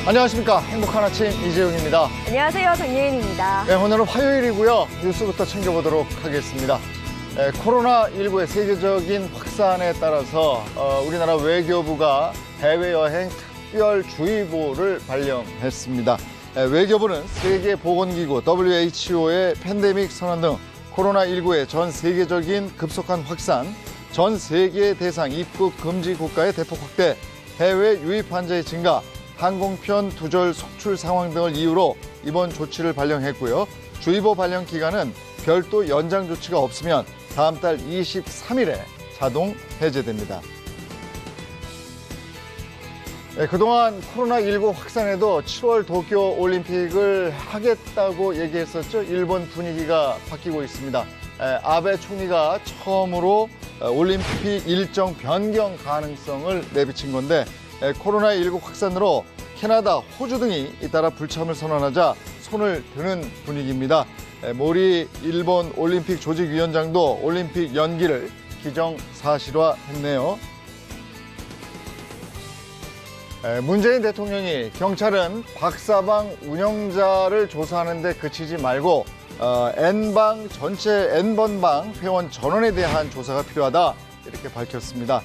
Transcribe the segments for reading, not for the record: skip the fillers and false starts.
안녕하십니까. 행복한 아침 이재용입니다. 안녕하세요. 정예은입니다. 네, 오늘은 화요일이고요. 뉴스부터 챙겨보도록 하겠습니다. 코로나19의 세계적인 확산에 따라서 우리나라 외교부가 해외여행 특별주의보를 발령했습니다. 외교부는 세계보건기구 WHO의 팬데믹 선언 등 코로나19의 전 세계적인 급속한 확산, 전 세계 대상 입국 금지 국가의 대폭 확대, 해외 유입 환자의 증가, 항공편 두절 속출 상황 등을 이유로 이번 조치를 발령했고요. 주의보 발령 기간은 별도 연장 조치가 없으면 다음 달 23일에 자동 해제됩니다. 그동안 코로나19 확산에도 7월 도쿄 올림픽을 하겠다고 얘기했었죠. 일본 분위기가 바뀌고 있습니다. 아베 총리가 처음으로 올림픽 일정 변경 가능성을 내비친 건데 코로나19 확산으로 캐나다, 호주 등이 잇따라 불참을 선언하자 손을 드는 분위기입니다. 모리 일본 올림픽 조직위원장도 올림픽 연기를 기정사실화했네요. 문재인 대통령이 경찰은 박사방 운영자를 조사하는 데 그치지 말고 N방 전체 N번방 회원 전원에 대한 조사가 필요하다 이렇게 밝혔습니다.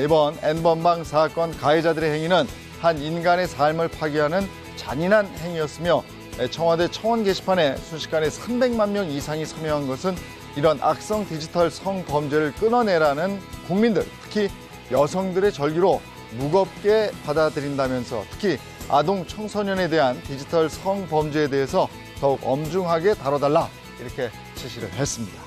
이번 N번방 사건 가해자들의 행위는 한 인간의 삶을 파괴하는 잔인한 행위였으며 청와대 청원 게시판에 순식간에 300만 명 이상이 서명한 것은 이런 악성 디지털 성범죄를 끊어내라는 국민들, 특히 여성들의 절규로 무겁게 받아들인다면서 특히 아동 청소년에 대한 디지털 성범죄에 대해서 더욱 엄중하게 다뤄달라 이렇게 지시를 했습니다.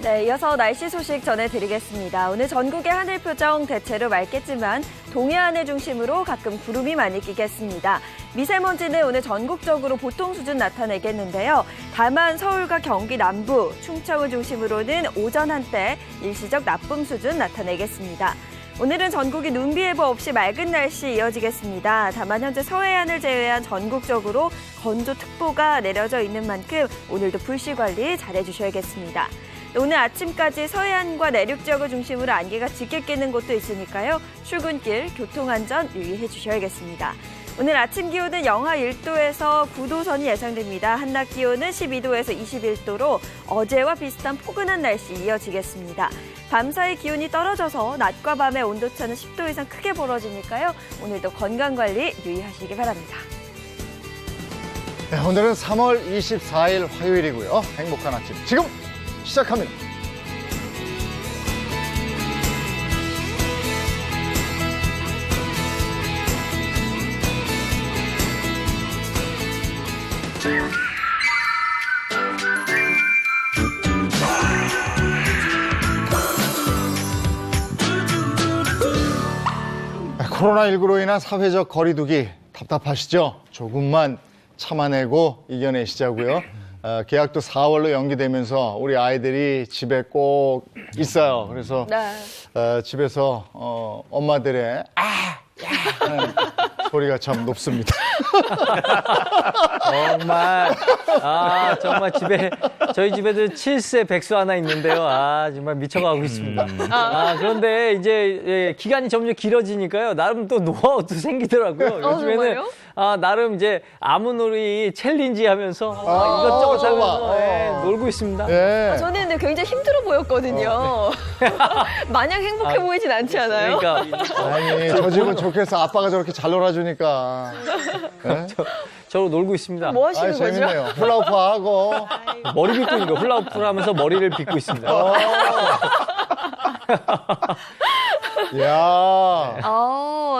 네, 이어서 날씨 소식 전해드리겠습니다. 오늘 전국의 하늘 표정 대체로 맑겠지만 동해안을 중심으로 가끔 구름이 많이 끼겠습니다. 미세먼지는 오늘 전국적으로 보통 수준 나타내겠는데요. 다만 서울과 경기 남부, 충청을 중심으로는 오전 한때 일시적 나쁨 수준 나타내겠습니다. 오늘은 전국이 눈비 예보 없이 맑은 날씨 이어지겠습니다. 다만 현재 서해안을 제외한 전국적으로 건조특보가 내려져 있는 만큼 오늘도 불씨 관리 잘해주셔야겠습니다. 오늘 아침까지 서해안과 내륙 지역을 중심으로 안개가 짙게 끼는 곳도 있으니까요. 출근길 교통안전 유의해 주셔야겠습니다. 오늘 아침 기온은 영하 1도에서 9도 선이 예상됩니다. 한낮 기온은 12도에서 21도로 어제와 비슷한 포근한 날씨 이어지겠습니다. 밤사이 기온이 떨어져서 낮과 밤의 온도차는 10도 이상 크게 벌어지니까요. 오늘도 건강관리 유의하시기 바랍니다. 네, 오늘은 3월 24일 화요일이고요. 행복한 아침 지금 시작합니다. 코로나19로 인한 사회적 거리두기 답답하시죠? 조금만 참아내고 이겨내시자고요. 계약도 4월로 연기되면서 우리 아이들이 집에 꼭 있어요. 그래서 집에서 엄마들의 하는 소리가 참 높습니다. 정말 저희 집에도 7세 백수 하나 있는데요. 정말 미쳐가고 있습니다. 그런데 이제 기간이 점점 길어지니까요. 나름 또 노하우도 생기더라고요. 요즘에는 나름 이제 아무놀이 챌린지 하면서 이것저것 하면서 놀고 있습니다. 예. 저는 근데 굉장히 힘들어 보였거든요. 마냥 행복해 보이진 않지 않아요? 그러니까 아니, 저 집은 좋겠어. 아빠가 저렇게 잘 놀아주니까. 네? 저로 놀고 있습니다. 뭐 하시는 거죠? 재밌네요. 훌라후프 하고. 머리 빗고 있는 거 훌라후프를 하면서 머리를 빗고 있습니다. 이야.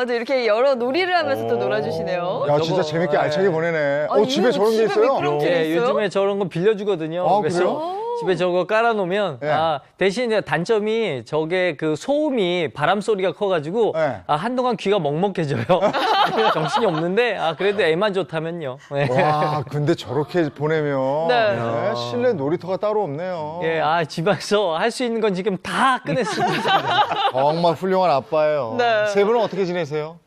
또 이렇게 여러 놀이를 하면서 또 놀아주시네요. 야, 진짜 재밌게 알차게 보내네. 아니, 집에 저런 게 있어요? 미끄럼틀이 있어요? 요즘에 저런 거 빌려주거든요. 그래서 그래요? 집에 저거 깔아놓으면 네. 대신 단점이 저게 그 소음이 바람 소리가 커가지고 네. 한동안 귀가 먹먹해져요. 정신이 없는데 그래도 애만 좋다면요. 네. 와, 근데 저렇게 보내면 네. 실내 놀이터가 따로 없네요. 예, 집에서 할 수 있는 건 지금 다 꺼냈습니다. 정말 훌륭한 아빠예요. 네. 세 분은 어떻게 지내세요?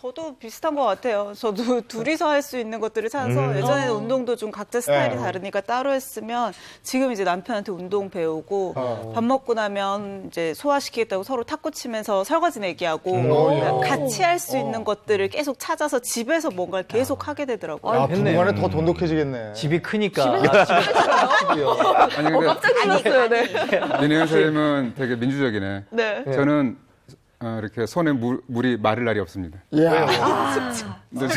저도 비슷한 것 같아요. 저도 둘이서 할 수 있는 것들을 찾아서 예전에는 운동도 좀 각자 스타일이 네. 다르니까 따로 했으면 지금 이제 남편한테 운동 배우고 밥 먹고 나면 이제 소화시키겠다고 서로 탁구 치면서 설거지 내기하고 그러니까 같이 할 수 있는 것들을 계속 찾아서 집에서 뭔가를 계속 하게 되더라고요. 아, 됐네요. 부부간에 더 돈독해지겠네. 집이 크니까. 집이요. 아니 근데 깜짝 놀랐어요. 네. 민혜연 선생님은 되게 민주적이네. 네. 저는 이렇게 손에 물이 마를 날이 없습니다. 이야. 근데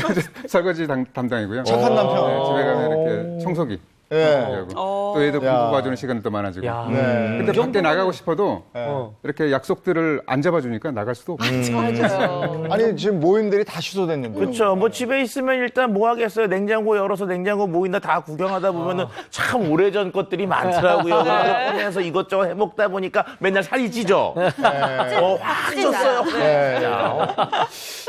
설거지 담당이고요. 착한 남편. 네, 집에 가면 이렇게 청소기. 예. 하고 또 애들 야. 공부 봐주는 시간도 많아지고. 야. 네. 근데 밖에 나가고 싶어도 어. 이렇게 약속들을 안 잡아주니까 나갈 수도 없고. 맞아요. 아니, 지금 모임들이 다 취소됐는데. 그렇죠. 뭐 집에 있으면 일단 뭐 하겠어요. 냉장고 열어서 냉장고 모인다 다 구경하다 보면은 참 오래전 것들이 많더라고요. 꺼내서 이것저것 해먹다 보니까 맨날 살이 찌죠. 확 쪘어요. 네.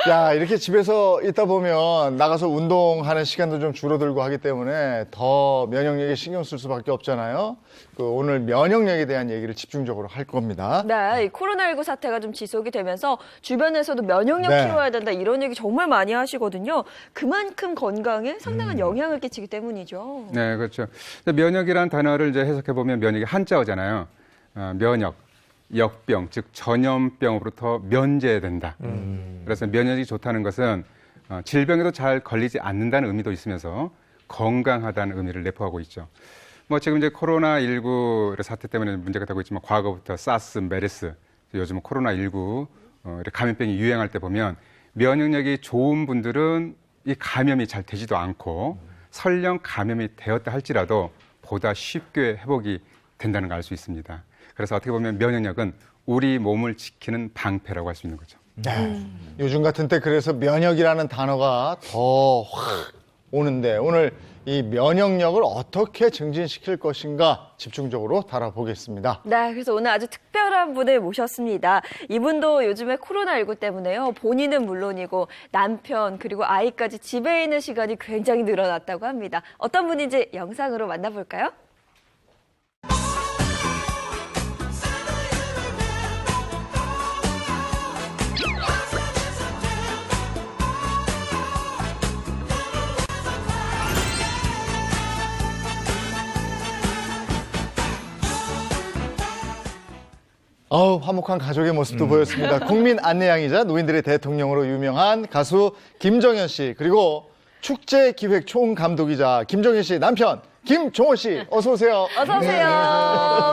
야, 이렇게 집에서 있다 보면 나가서 운동하는 시간도 좀 줄어들고 하기 때문에 더 면역력에 신경 쓸 수밖에 없잖아요. 오늘 면역력에 대한 얘기를 집중적으로 할 겁니다. 네, 이 코로나19 사태가 좀 지속이 되면서 주변에서도 면역력 네. 키워야 된다 이런 얘기 정말 많이 하시거든요. 그만큼 건강에 상당한 영향을 끼치기 때문이죠. 네, 그렇죠. 면역이라는 단어를 이제 해석해 보면 면역이 한자어잖아요. 면역, 역병, 즉 전염병으로부터 면제된다. 그래서 면역이 좋다는 것은 질병에도 잘 걸리지 않는다는 의미도 있으면서 건강하다는 의미를 내포하고 있죠. 뭐 지금 이제 코로나19 사태 때문에 문제가 되고 있지만 과거부터 사스, 메르스, 요즘은 코로나19 이렇게 감염병이 유행할 때 보면 면역력이 좋은 분들은 이 감염이 잘 되지도 않고 설령 감염이 되었다 할지라도 보다 쉽게 회복이 된다는 걸 알 수 있습니다. 그래서 어떻게 보면 면역력은 우리 몸을 지키는 방패라고 할 수 있는 거죠. 네. 요즘 같은 때 그래서 면역이라는 단어가 더 확 오는데 오늘 이 면역력을 어떻게 증진시킬 것인가 집중적으로 다뤄보겠습니다. 네, 그래서 오늘 아주 특별한 분을 모셨습니다. 이분도 요즘에 코로나19 때문에요. 본인은 물론이고 남편 그리고 아이까지 집에 있는 시간이 굉장히 늘어났다고 합니다. 어떤 분인지 영상으로 만나볼까요? 화목한 가족의 모습도 보였습니다. 국민 안내양이자 노인들의 대통령으로 유명한 가수 김정현 씨, 그리고 축제 기획 총감독이자 김정현 씨 남편 김종원 씨, 어서 오세요. 어서 오세요.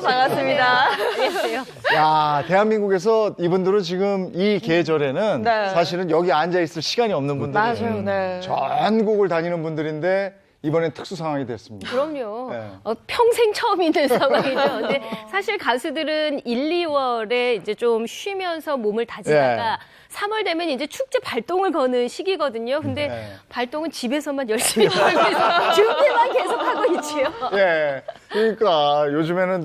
반갑습니다. 안녕하세요. 야, 대한민국에서 이분들은 지금 이 계절에는 네. 사실은 여기 앉아 있을 시간이 없는 분들이에요. 맞아요. 네. 전국을 다니는 분들인데 이번엔 특수 상황이 됐습니다. 그럼요. 네. 평생 처음 있는 상황이죠. 근데 사실 가수들은 1, 2월에 이제 좀 쉬면서 몸을 다지다가 3월 되면 이제 축제 발동을 거는 시기거든요. 근데 네. 발동은 집에서만 열심히 하고 있어요. 준비만 계속하고 있지요. 예. 그러니까 요즘에는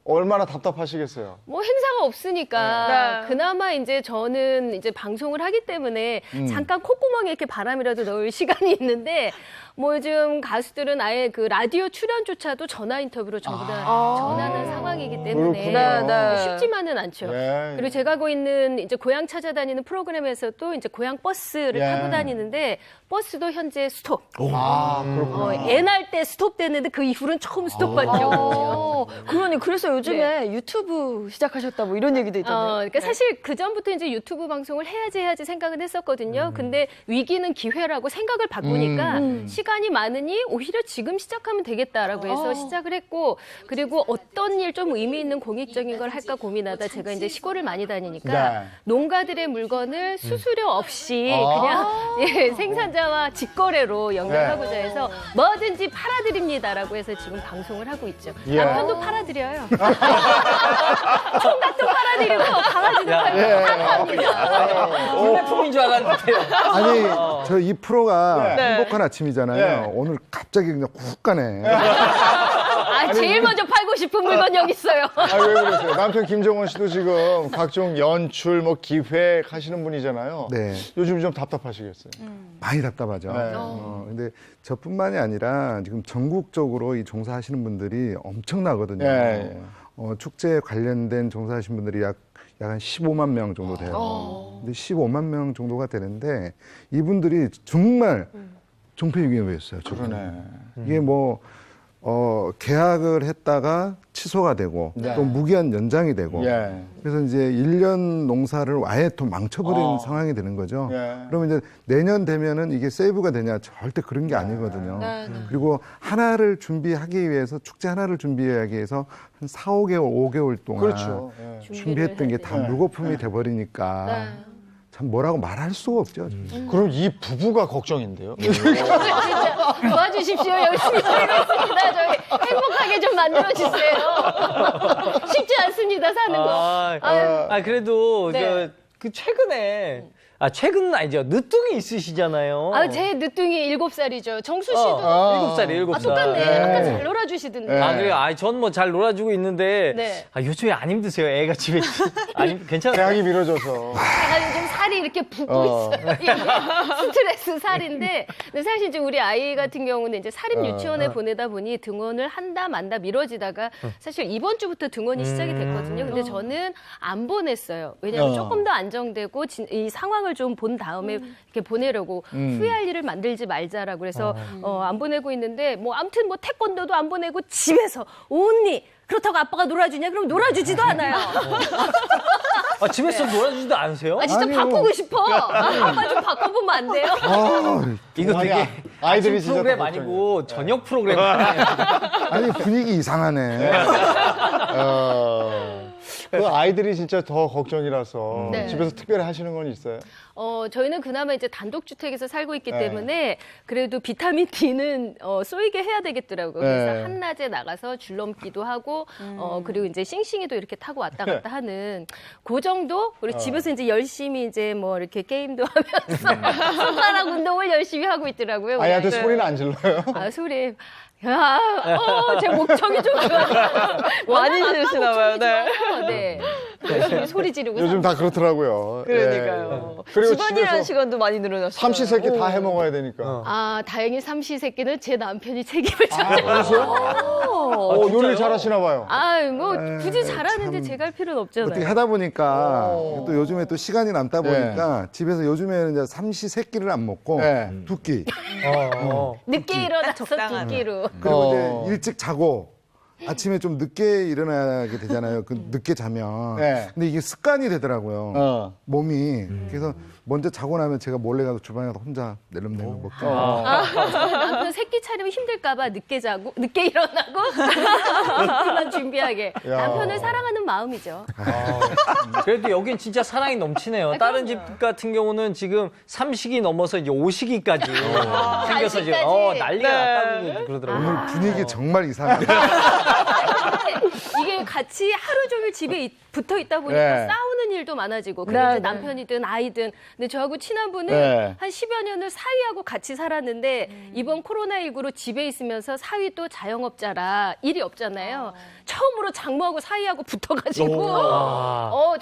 얼마나 답답하시겠어요. 뭐 행사가 없으니까 네. 그나마 이제 저는 이제 방송을 하기 때문에 잠깐 콧구멍에 이렇게 바람이라도 넣을 시간이 있는데 뭐 요즘 가수들은 아예 그 라디오 출연조차도 전화 인터뷰로 전부 다 전하는 상황이기 때문에 그렇군요. 네. 쉽지만은 않죠. 예. 그리고 제가 하고 있는 이제 고향 찾아다니는 프로그램에서도 이제 고향 버스를 예. 타고 다니는데 버스도 현재 스톱. 그렇구나. 애날 때 스톱됐는데 그 이후로는 처음 스톱받죠. 그래서 요즘에 유튜브 시작하셨다 뭐 이런 얘기도 있던데요. 그러니까 사실 그 전부터 이제 유튜브 방송을 해야지 생각은 했었거든요. 근데 위기는 기회라고 생각을 바꾸니까 시간이 많으니 오히려 지금 시작하면 되겠다라고 해서 시작을 했고, 그리고 어떤 일 좀 의미 있는 공익적인 걸 할까 고민하다 제가 이제 시골을 많이 다니니까 네. 농가들의 물건을 수수료 없이 그냥 생산자와 직거래로 연결하고자 해서 뭐든지 팔아드립니다라고 해서 지금 방송을 하고 있죠. 예. 남편도 팔아드려요. 총각도 팔아드리고 강아지도 팔아드립니다. 불매품인 줄 알았는데요. 아니, 저 이 프로가 네. 행복한 아침이잖아요. 네. 오늘 갑자기 그냥 훅 가네. 제일 먼저 팔고 싶은 물건 여기 있어요. 왜 그러세요? 남편 김정원 씨도 지금 각종 연출, 기획 하시는 분이잖아요. 네. 요즘 좀 답답하시겠어요. 많이 답답하죠. 네. 근데 저뿐만이 아니라 지금 전국적으로 이 종사하시는 분들이 엄청나거든요. 예. 축제에 관련된 종사하시는 분들이 약 약 한 15만 명 정도 돼요. 근데 15만 명 정도가 되는데 이분들이 정말 종편위기였어요. 그러네. 이게 뭐 계약을 했다가 취소가 되고 네. 또 무기한 연장이 되고 예. 그래서 이제 1년 농사를 아예 또 망쳐버리는 어. 상황이 되는 거죠. 예. 그러면 이제 내년 되면은 이게 세이브가 되냐? 절대 그런 게 아니거든요. 그리고 하나를 준비하기 위해서 축제 하나를 준비하기 위해서 한 4, 5개월, 5개월 동안 그렇죠. 예. 준비했던 게 다 물거품이 돼버리니까 참 뭐라고 말할 수가 없죠. 그럼 이 부부가 걱정인데요. 도와주십시오. 열심히 살고 있습니다. 저희 행복하게 좀 만들어주세요. 쉽지 않습니다, 사는 거. 그래도 네. 최근에 최근은 아니죠. 늦둥이 있으시잖아요. 제 늦둥이 7살이죠. 정수 씨도. 7살이에요, 7살. 똑같네. 아까 잘 놀아주시던데. 그래요? 전 뭐 잘 놀아주고 있는데. 네. 요즘에 안 힘드세요, 애가 집에. 아니, 괜찮아요. 계약이 미뤄져서. 제가 요즘 살이 이렇게 붓고 있어요. 이게 스트레스 살인데. 근데 사실 이제 우리 아이 같은 경우는 이제 사립 유치원에 보내다 보니 등원을 한다 만다 미뤄지다가 사실 이번 주부터 등원이 시작이 됐거든요. 근데 저는 안 보냈어요. 왜냐하면 조금 더 안정되고 이 상황을 좀 본 다음에 이렇게 보내려고 후회할 일을 만들지 말자라고 그래서 안 보내고 있는데 뭐 아무튼 뭐 태권도도 안 보내고 집에서 온니 그렇다고 아빠가 놀아주냐? 그럼 놀아주지도 않아요. 집에서 놀아주지도 않으세요? 진짜 아니요. 바꾸고 싶어. 아빠 좀 바꿔보면 안 돼요? 이거 되게 아이들이 아침 진짜 프로그램 더 아니고 저녁 프로그램 아니에요. 아니 분위기 이상하네. 그 아이들이 진짜 더 걱정이라서 네. 집에서 특별히 하시는 건 있어요? 저희는 그나마 이제 단독주택에서 살고 있기 때문에 그래도 비타민 D는 쏘이게 해야 되겠더라고요. 그래서 네. 한낮에 나가서 줄넘기도 하고 그리고 이제 싱싱이도 이렇게 타고 왔다 갔다 하는 그 정도. 그리고 집에서 이제 열심히 이제 뭐 이렇게 게임도 하면서 손가락 운동을 열심히 하고 있더라고요. 우리 아이한테 아이들. 소리는 안 질러요? 소리. 제 목청이 좀 많이 지르시나 봐요. 네. 열심히 소리 지르고 요즘 다 그렇더라고요. 그러니까요. 예. 그리고 집안일하는 집에서 시간도 많이 늘어났어요. 삼시세끼 다 해먹어야 되니까. 다행히 삼시세끼는 제 남편이 책임을 져요. 그러세요? 요리 잘하시나 봐요. 뭐 굳이 잘하는데 제가 할 필요는 어떻게 없잖아요. 하다 보니까 또 요즘에 또 시간이 남다 보니까 네. 집에서 요즘에는 이제 삼시세끼를 안 먹고 네. 두 끼. 늦게 일어나서 적당한. 두 끼로. 그리고 이제 일찍 자고 아침에 좀 늦게 일어나게 되잖아요. 늦게 자면. 네. 근데 이게 습관이 되더라고요. 몸이. 그래서 먼저 자고 나면 제가 몰래 가서 주방에 가서 혼자 내름내름 먹죠. 남편 새끼 차리면 힘들까봐 늦게 자고 늦게 일어나고 그만 준비하게. 야. 남편을 사랑하는 마음이죠. 그래도 여긴 진짜 사랑이 넘치네요. 다른 집 같은 경우는 지금 3식이 넘어서 이제 5식이까지 생겨서 지금 간식까지. 난리가 났다고 그러더라고요. 오늘 분위기 정말 이상해요. 이게 같이 하루 종일 집에 붙어 있다 보니까 네. 싸우는 일도 많아지고 그리고 이제 남편이든 아이든 근데 저하고 친한 분은 네. 한 10여 년을 사위하고 같이 살았는데 이번 코로나19로 집에 있으면서 사위 또 자영업자라 일이 없잖아요. 처음으로 장모하고 사위하고 붙어가지고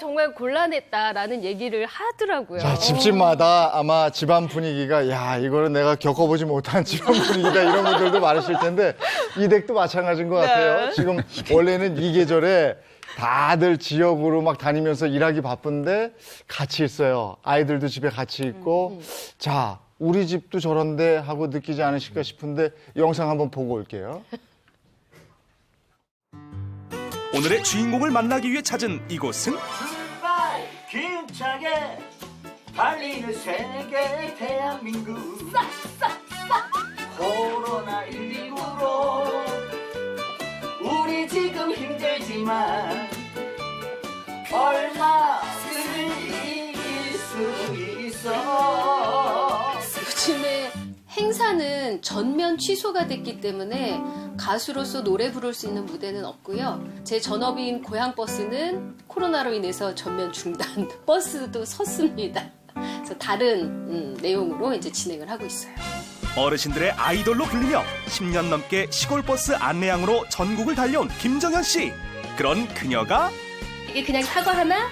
정말 곤란했다라는 얘기를 하더라고요. 자, 집집마다 아마 집안 분위기가 야, 이거는 내가 겪어보지 못한 집안 분위기다 이런 분들도 많으실 텐데 이 댁도 마찬가지인 것 같아요. 지금 원래는 이 계절에 다들 지역으로 막 다니면서 일하기 바쁜데 같이 있어요. 아이들도 집에 같이 있고 자, 우리 집도 저런데 하고 느끼지 않으실까 싶은데 영상 한번 보고 올게요. 오늘의 주인공을 만나기 위해 찾은 이곳은 힘차게 달리는 세계 대한민국 코로나19로 우리 지금 힘들지만 얼마든지 이길 수 있어. 요즘에 행사는 전면 취소가 됐기 때문에 가수로서 노래 부를 수 있는 무대는 없고요. 제 전업인 고향버스는 코로나로 인해서 전면 중단, 버스도 섰습니다. 그래서 다른 내용으로 이제 진행을 하고 있어요. 어르신들의 아이돌로 불리며 10년 넘게 시골버스 안내양으로 전국을 달려온 김정현 씨. 그런 그녀가 이게 그냥 사과 하나?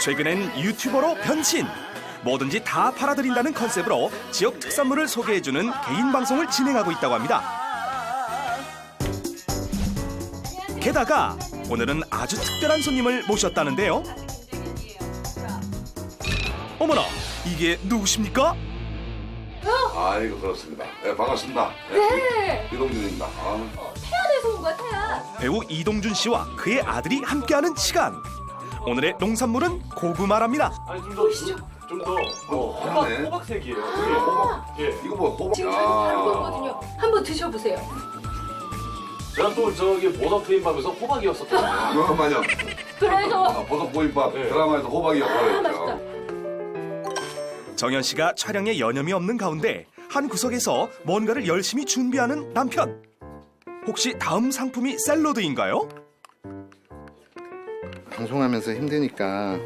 최근엔 유튜버로 변신. 뭐든지 다 팔아드린다는 컨셉으로 지역 특산물을 소개해주는 개인 방송을 진행하고 있다고 합니다. 게다가 오늘은 아주 특별한 손님을 모셨다는데요. 어머나, 이게 누구십니까? 아이고 그렇습니다. 네, 반갑습니다. 네. 이동준입니다. 태안에서 온 거야, 태안. 배우 이동준 씨와 그의 아들이 함께하는 시간. 오늘의 농산물은 고구마랍니다. 호박색이에요. 호박. 이거 뭐 호박? 지금 하고 있거든요. 한번 드셔보세요. 제가 또 저기 보석 트림밥에서 호박이었었거든요. 잠깐만요. 그래서 보석 보임밥 드라마에서 호박이었어요. 맛있다. 정현 씨가 촬영에 여념이 없는 가운데 한 구석에서 뭔가를 열심히 준비하는 남편. 혹시 다음 상품이 샐러드인가요? 방송하면서 힘드니까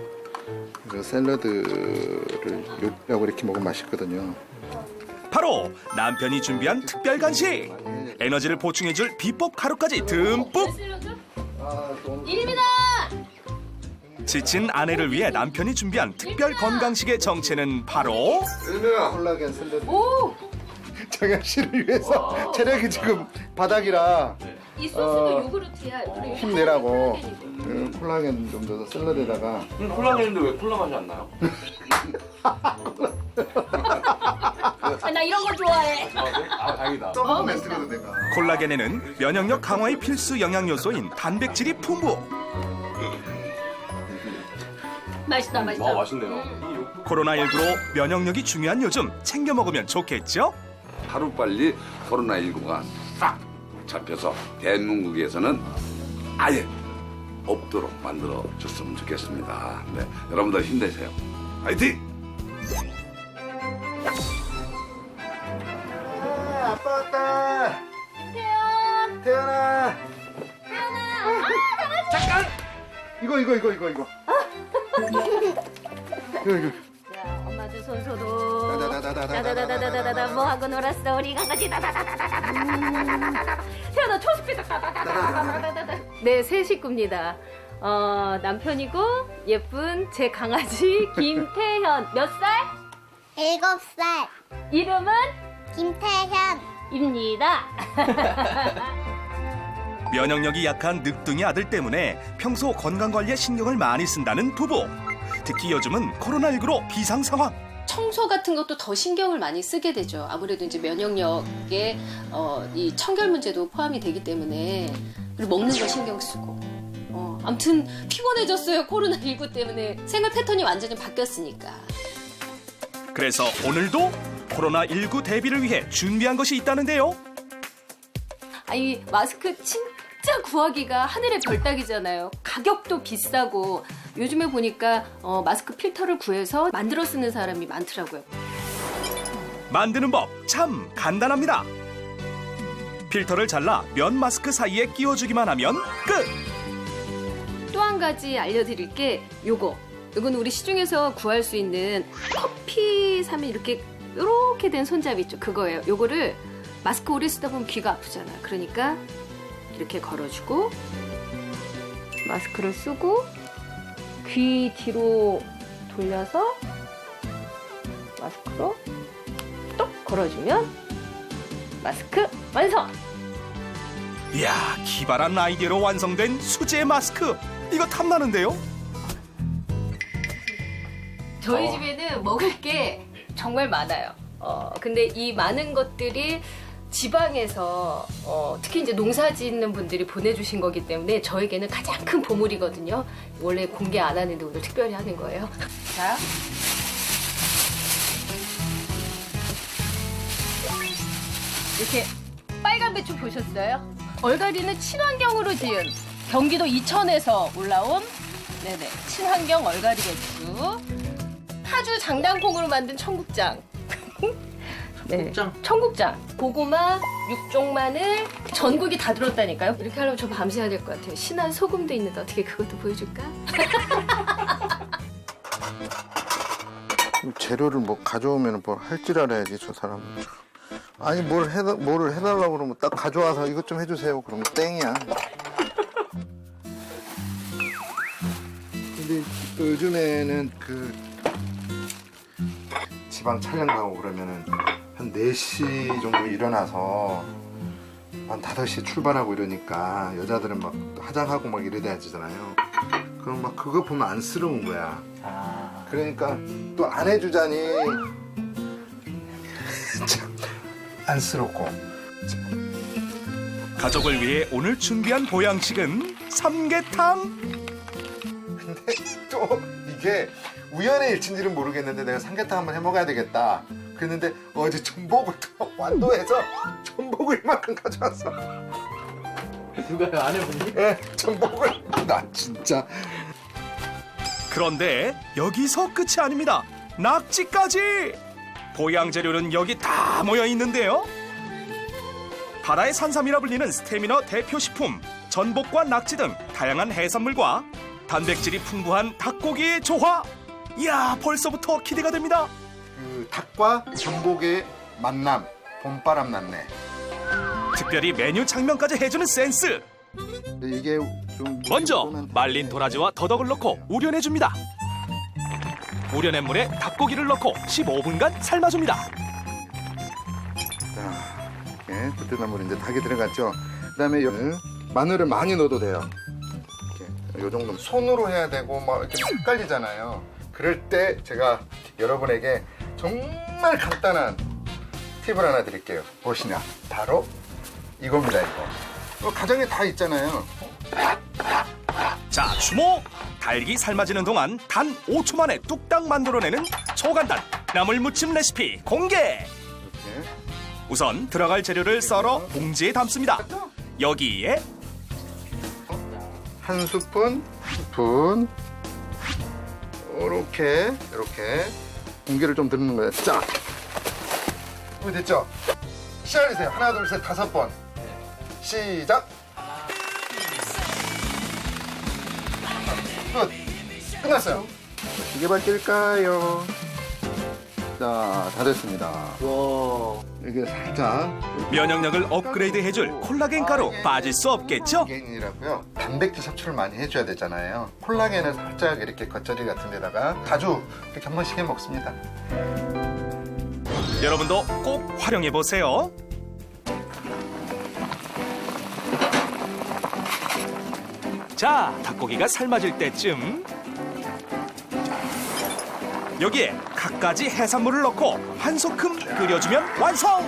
그 샐러드를 요리하고 이렇게 먹으면 맛있거든요. 바로 남편이 준비한 특별 간식. 에너지를 보충해줄 비법 가루까지 듬뿍. 일입니다. 지친 아내를 위해 남편이 준비한 특별 건강식의 정체는 바로 콜라겐 샐러드. 오, 정현 씨를 위해서 체력이 지금 바닥이라 이 소스도 요구르트야. 힘내라고 콜라겐 좀 넣어서 샐러드에다가. 콜라겐인데 왜 콜라 맛이 안 나요? 나 이런 거 좋아해. 아 다행이다. 멘트거든 내가. 콜라겐에는 면역력 강화의 필수 영양 요소인 단백질이 풍부. 맛있다, 맛있다. 맛있네요. 코로나19로 면역력이 중요한 요즘 챙겨 먹으면 좋겠죠? 하루빨리 코로나19가 싹 잡혀서 대한민국에서는 아예 없도록 만들어 줬으면 좋겠습니다. 네, 여러분들 힘내세요. 화이팅! 아빠 왔다. 태연아. 잠깐. 이거. 이거. 엄마도 손소독. 다다다다다다다다다다다. 뭐 하고 놀았어 우리 강아지. 다다다다다다다다다다다. 태연아 초스피드. 다다다다다다다. 네, 새 식구입니다. 남편이고 예쁜 제 강아지 김태현. 몇 살? 7살 이름은 김태현입니다. 면역력이 약한 늑둥이 아들 때문에 평소 건강관리에 신경을 많이 쓴다는 부부. 특히 요즘은 코로나19로 비상 상황. 청소 같은 것도 더 신경을 많이 쓰게 되죠. 아무래도 이제 면역력에 이 청결 문제도 포함이 되기 때문에. 그리고 먹는 거 신경 쓰고. 아무튼 피곤해졌어요. 코로나19 때문에 생활 패턴이 완전히 바뀌었으니까. 그래서 오늘도 코로나19 대비를 위해 준비한 것이 있다는데요. 이 마스크 진짜 구하기가 하늘의 별 따기잖아요. 가격도 비싸고 요즘에 보니까 마스크 필터를 구해서 만들어 쓰는 사람이 많더라고요. 만드는 법 참 간단합니다. 필터를 잘라 면 마스크 사이에 끼워주기만 하면 끝! 또 한 가지 알려드릴 게 이건 우리 시중에서 구할 수 있는 커피 사면 이렇게 된 손잡이 있죠. 그거예요. 요거를 마스크 오래 쓰다 보면 귀가 아프잖아요. 그러니까 이렇게 걸어주고 마스크를 쓰고 귀 뒤로 돌려서 마스크로 똑 걸어주면 마스크 완성! 이야, 기발한 아이디어로 완성된 수제 마스크. 이거 탐나는데요? 저희 집에는 먹을 게 정말 많아요. 근데 이 많은 것들이 지방에서 특히 이제 농사 짓는 분들이 보내주신 거기 때문에 저에게는 가장 큰 보물이거든요. 원래 공개 안 하는데 오늘 특별히 하는 거예요. 자. 이렇게 빨간 배추 보셨어요? 얼갈이는 친환경으로 지은 경기도 이천에서 올라온 친환경 얼갈이 배추. 파주 장단콩으로 만든 청국장. 청국장. 고구마, 육종 마늘, 전국이 다 들었다니까요. 이렇게 하려면 저 밤새야 될 것 같아요. 신한 소금도 있는데 어떻게 그것도 보여줄까? 재료를 뭐 가져오면 뭘 할 줄 알아야지 저 사람은. 아니 뭐를 해달라고 그러면 딱 가져와서 이것 좀 해주세요. 그러면 땡이야. 근데 또 요즘에는 지방 촬영 가고 그러면은 한 4시 정도 일어나서 한 5시에 출발하고 이러니까 여자들은 막 화장하고 막 이래야 되잖아요. 그럼 막 그거 보면 안쓰러운 거야. 그러니까 또 안 해주자니 참 안쓰럽고. 가족을 위해 오늘 준비한 보양식은 삼계탕. 근데 또 이게 우연의 일치인지는 모르겠는데 내가 삼계탕 한번 해 먹어야 되겠다. 그랬는데 어제 전복을 또 완도에서 전복을 이만큼 가져왔어. 누가요? 아내분이? 네, 전복을. 나 진짜. 그런데 여기서 끝이 아닙니다. 낙지까지. 보양 재료는 여기 다 모여 있는데요. 바다의 산삼이라 불리는 스테미너 대표 식품, 전복과 낙지 등 다양한 해산물과 단백질이 풍부한 닭고기의 조화. 이야, 벌써부터 기대가 됩니다. 그 닭과 전복의 만남, 봄바람 났네. 특별히 메뉴 장면까지 해주는 센스. 이게 좀 먼저 말린 도라지와 더덕을 넣고 우려내줍니다. 우려낸 물에 닭고기를 넣고 15분간 삶아줍니다. 자, 예, 그때나물 이제 닭이 들어갔죠. 그다음에 마늘을 많이 넣어도 돼요. 이렇게 요 정도 손으로 해야 되고 막 이렇게 헷갈리잖아요. 그럴 때 제가 여러분에게 정말 간단한 팁을 하나 드릴게요. 무엇이냐? 바로 이겁니다. 이거 가정에 다 있잖아요. 자, 주목! 달기 삶아지는 동안 단 5초 만에 뚝딱 만들어내는 초간단 나물 무침 레시피 공개! 우선 들어갈 재료를 썰어 봉지에 담습니다. 여기에 한 스푼 이렇게 공기를 좀 넣는 거예요. 쫙. 이거 됐죠? 시작해주세요. 하나, 둘, 셋, 5번. 시작. 끝. 끝났어요. 기계발 낄까요? 자, 다 됐습니다. 와. 이게 살짝 면역력을 업그레이드 해줄 콜라겐 가루 빠질 수 없겠죠? 콜라겐이라고요. 단백질 섭취를 많이 해줘야 되잖아요. 콜라겐을 살짝 이렇게 겉절이 같은 데다가 자주 이렇게 한 번씩 해 먹습니다. 여러분도 꼭 활용해 보세요. 자, 닭고기가 삶아질 때쯤 여기에 갖가지 해산물을 넣고 한 소끔 끓여주면 완성!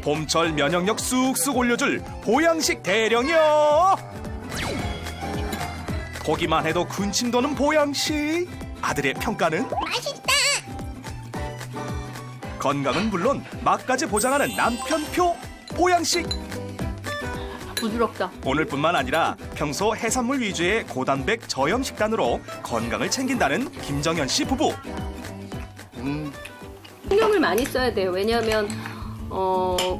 봄철 면역력 쑥쑥 올려줄 보양식 대령이요! 보기만 해도 군침 도는 보양식. 아들의 평가는? 맛있다. 건강은 물론 맛까지 보장하는 남편표 보양식. 부드럽다. 오늘뿐만 아니라 평소 해산물 위주의 고단백 저염 식단으로 건강을 챙긴다는 김정현 씨 부부. 신경을 많이 써야 돼요. 왜냐하면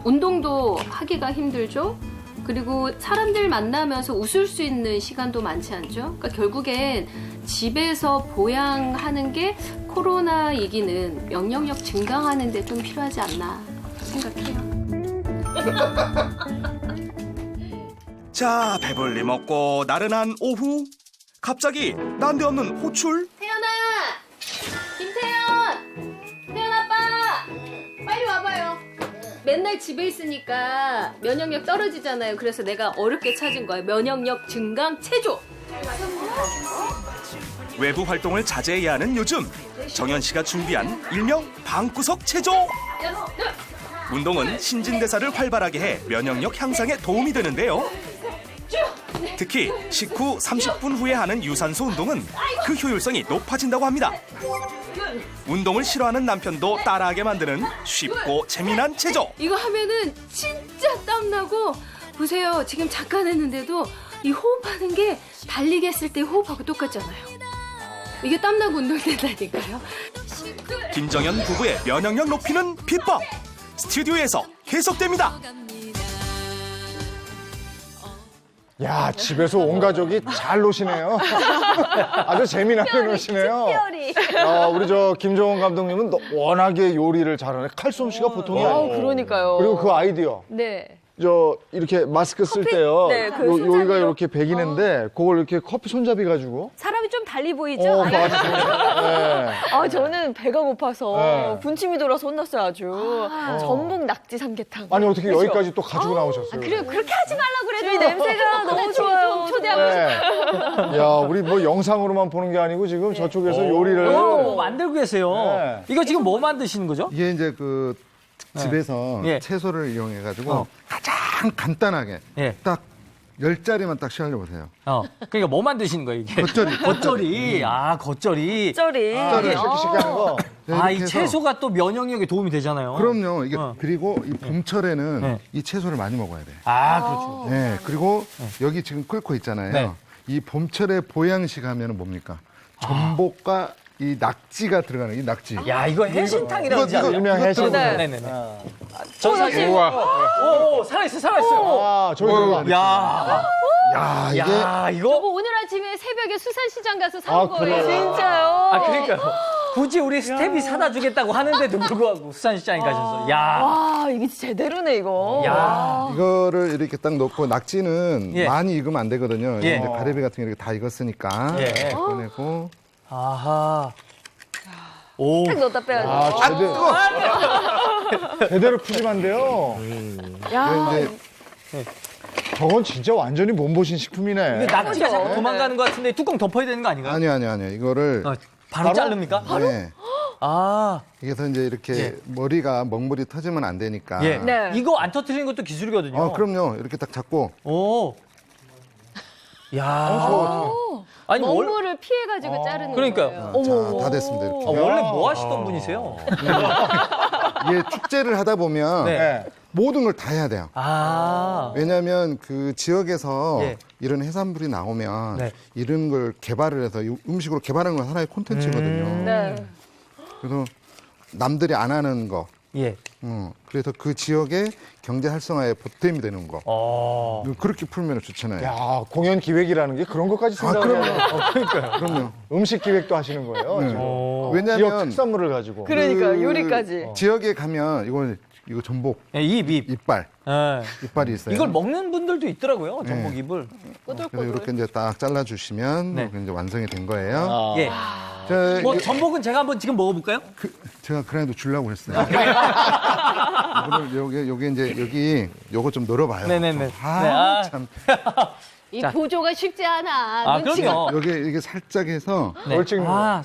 운동도 하기가 힘들죠. 그리고 사람들 만나면서 웃을 수 있는 시간도 많지 않죠. 그러니까 결국엔 집에서 보양하는 게 코로나 이기는 면역력 증강하는 데 좀 필요하지 않나 생각해요. 자, 배불리 먹고 나른한 오후. 갑자기 난데없는 호출? 태연아! 김태연! 태연 아빠! 빨리 와봐요. 맨날 집에 있으니까 면역력 떨어지잖아요. 그래서 내가 어렵게 찾은 거예요. 면역력 증강 체조. 외부 활동을 자제해야 하는 요즘. 정현 씨가 준비한 일명 방구석 체조. 운동은 신진대사를 활발하게 해 면역력 향상에 도움이 되는데요. 특히 식후 30분 후에 하는 유산소 운동은 그 효율성이 높아진다고 합니다. 운동을 싫어하는 남편도 따라하게 만드는 쉽고 재미난 체조. 이거 하면은 진짜 땀나고, 보세요. 지금 잠깐 했는데도 이 호흡하는 게 달리기 했을 때 호흡하고 똑같잖아요. 이게 땀나고 운동된다니까요. 김정현 부부의 면역력 높이는 비법. 스튜디오에서 계속됩니다. 야, 집에서 온 가족이 잘 노시네요. 아주 재미나게 노시네요. 특별히. 우리 저 김정은 감독님은 워낙에 요리를 잘하네. 칼솜씨가 보통이 아니에요. 그러니까요. 그리고 그 아이디어. 네. 이렇게 마스크 쓸 때요. 네, 그 여기가 손잡이로? 이렇게 베기는데 그걸 이렇게 커피 손잡이 가지고. 사람이 좀 달리 보이죠? 그거 아주 좋은데. 네. 아, 저는 배가 고파서 네. 군침이 돌아서 혼났어요, 아주. 전복 낙지 삼계탕. 아니 어떻게 그죠? 여기까지 또 가지고 나오셨어요? 그래 그렇게 하지 말라고 그래도 이 냄새가 너무 좋아요. 초대하고 네. 야, 우리 뭐 영상으로만 보는 게 아니고 지금 저쪽에서 요리를 뭐 만들고 계세요. 네. 이거 지금 뭐 만드시는 거죠? 이게 이제 그 집에서 예. 채소를 이용해가지고 가장 간단하게 예. 딱 10자리만 딱 시험해보세요. 그러니까 뭐 만드시는 거예요, 이게? 겉절이. 겉절이. 아, 겉절이. 쩌리. 식기 하는 거. 네, 아, 이 이렇게 해서 채소가 또 면역력에 도움이 되잖아요. 그럼요. 이게 그리고 이 봄철에는 네. 이 채소를 많이 먹어야 돼. 아, 그렇죠. 네. 그리고 여기 지금 끓고 있잖아요. 네. 이 봄철에 보양식 하면은 뭡니까? 전복과 이 낙지가 들어가는 이 낙지. 야, 이거 해신탕이라고 이거 유명한 해신. 네. 네네네. 저 사실. 오, 살아있어, 살아있어. 아, 저기 야, 야, 이게 야, 이거. 저거 오늘 아침에 새벽에 수산시장 가서 산 아, 거예요. 그래요? 진짜요? 아, 그러니까요. 굳이 우리 스텝이 사다 주겠다고 하는데도 불구하고 수산시장에 가셔서. 야. 와, 이게 제대로네, 이거. 야. 이거를 이렇게 딱 넣고 낙지는 예. 많이 익으면 안 되거든요. 예. 이제 가래비 같은 게 이렇게 다 익었으니까 예. 꺼내고 아하. 오. 딱 넣었다 빼야죠. 아, 제대로 푸짐한데요. 야, 이제 저건 진짜 완전히 몸보신 식품이네. 근데 낙지가 자꾸 도망가는 것 같은데 뚜껑 덮어야 되는 거 아닌가요? 아니요. 이거를 바로 자릅니까? 네. 아. 그래서 이제 이렇게 예. 머리가 먹물이 터지면 안 되니까. 예. 네. 이거 안 터뜨리는 것도 기술이거든요. 그럼요. 이렇게 딱 잡고 오. 야. 아니, 먹물을 피해가지고 자르는 그러니까요. 거예요. 자, 다 됐습니다. 이렇게. 원래 뭐 하시던 분이세요? 이게 축제를 하다 보면 네. 모든 걸 다 해야 돼요. 아. 왜냐하면 그 지역에서 예. 이런 해산물이 나오면 네. 이런 걸 개발을 해서 음식으로 개발하는 건 하나의 콘텐츠거든요. 네. 그래서 남들이 안 하는 거. 예. 그래서 그 지역의 경제 활성화에 보탬이 되는 거. 그렇게 풀면 좋잖아요. 야, 공연 기획이라는 게 그런 것까지 생각을 해요. 그러니까요. 그럼요. 음식 기획도 하시는 거예요. 네. 지금. 지역 왜냐하면 특산물을 가지고. 그러니까 요리까지. 지역에 가면 이거 전복 예, 입. 이빨 예. 이빨이 있어요. 이걸 먹는 분들도 있더라고요. 전복 네. 입을. 그래서 이렇게 이제 딱 잘라주시면 네. 이렇게 이제 완성이 된 거예요. 아. 예. 자, 뭐 전복은 제가 한번 지금 먹어볼까요? 제가 그래도 주려고 했어요. 이거를 요게 이제 여기 요거 좀 늘어봐요. 네네네. 좀. 네, 참. 이 보조가 쉽지 않아. 아, 눈치가. 그럼요. 이게 살짝 해서 네. 뭘 찍는 거예요?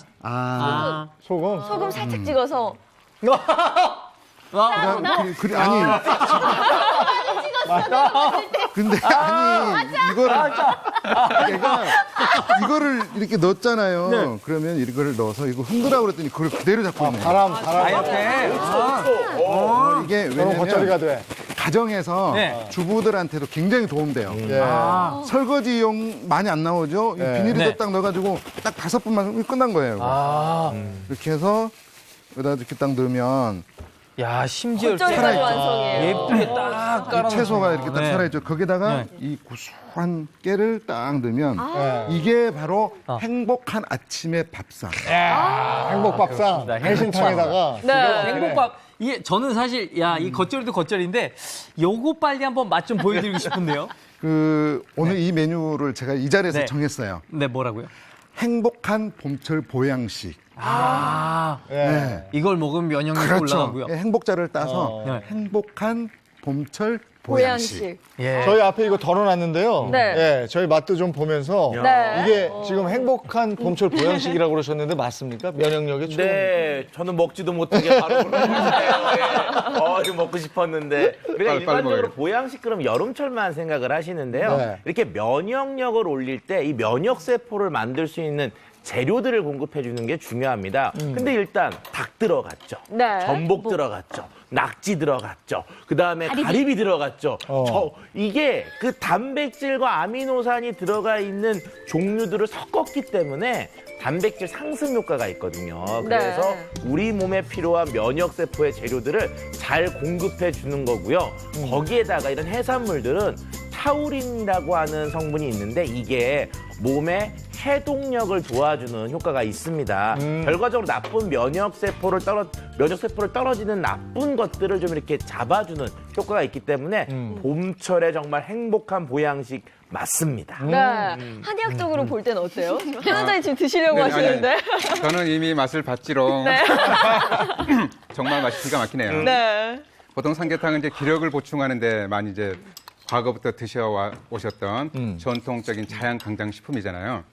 소금? 소금 살짝 찍어서. 아니. 근데 아니 이거를 이렇게 넣었잖아요. 네. 그러면 이거를 넣어서 이거 흔들라고 그랬더니 그걸 그대로 잡고 있네. 바람. 옆에. 이게 그럼 겉절이가 왜냐면 돼. 가정에서 네. 주부들한테도 굉장히 도움돼요. 예. 설거지용 많이 안 나오죠? 이 네. 비닐에다 네. 딱 넣어가지고 딱 5분만 끝난 거예요. 이거. 이렇게 해서 여기다 이렇게 딱 넣으면 야, 심지어 겉절이까지 살아있죠. 완성이에요. 예쁘게 딱 이 깔아. 채소가 이렇게 딱 네. 살아있죠. 거기다가 네. 이 고소한 깨를 딱 넣으면 네. 이게 바로 행복한 아침의 밥상. 행복밥상. 해신탕에다가. 네. 행복밥. 이게 저는 사실 이 겉절이도 겉절인데 요거 빨리 한번 맛 좀 보여드리고 싶은데요. 오늘 이 메뉴를 제가 이 자리에서 네. 정했어요. 네, 뭐라고요? 행복한 봄철 보양식. 네. 이걸 먹으면 면역력이 그렇죠. 올라가고요. 행복자를 따서 네. 행복한 봄철 보양식. 보양식. 예. 저희 앞에 이거 덜어놨는데요. 네. 예, 저희 맛도 좀 보면서 네. 이게 지금 행복한 봄철 보양식이라고 그러셨는데 맞습니까? 면역력에 좋은. 네, 저는 먹지도 못하게 바로 그러는데요. 이거 먹고 싶었는데. 우리가 빨리 일반적으로 먹어요. 보양식 그럼 여름철만 생각을 하시는데요. 네. 이렇게 면역력을 올릴 때 이 면역세포를 만들 수 있는 재료들을 공급해 주는 게 중요합니다. 근데 일단 닭 들어갔죠. 네. 전복 들어갔죠. 낙지 들어갔죠. 그다음에 가리비 들어갔죠. 이게 그 단백질과 아미노산이 들어가 있는 종류들을 섞었기 때문에 단백질 상승 효과가 있거든요. 그래서 우리 몸에 필요한 면역세포의 재료들을 잘 공급해 주는 거고요. 거기에다가 이런 해산물들은 타우린이라고 하는 성분이 있는데 이게 몸의 해독력을 도와주는 효과가 있습니다. 결과적으로 나쁜 면역세포를 떨어지는 나쁜 것들을 좀 이렇게 잡아주는 효과가 있기 때문에 봄철에 정말 행복한 보양식 맞습니다. 네. 한의학적으로 볼 때는 어때요? 현 원장님 지금 드시려고 하시는데. 저는 이미 맛을 봤지롱. 네. 정말 맛이 기가 막히네요. 네. 보통 삼계탕은 이제 기력을 보충하는데 많이 이제 과거부터 드셔 오셨던 전통적인 자양 강장 식품이잖아요.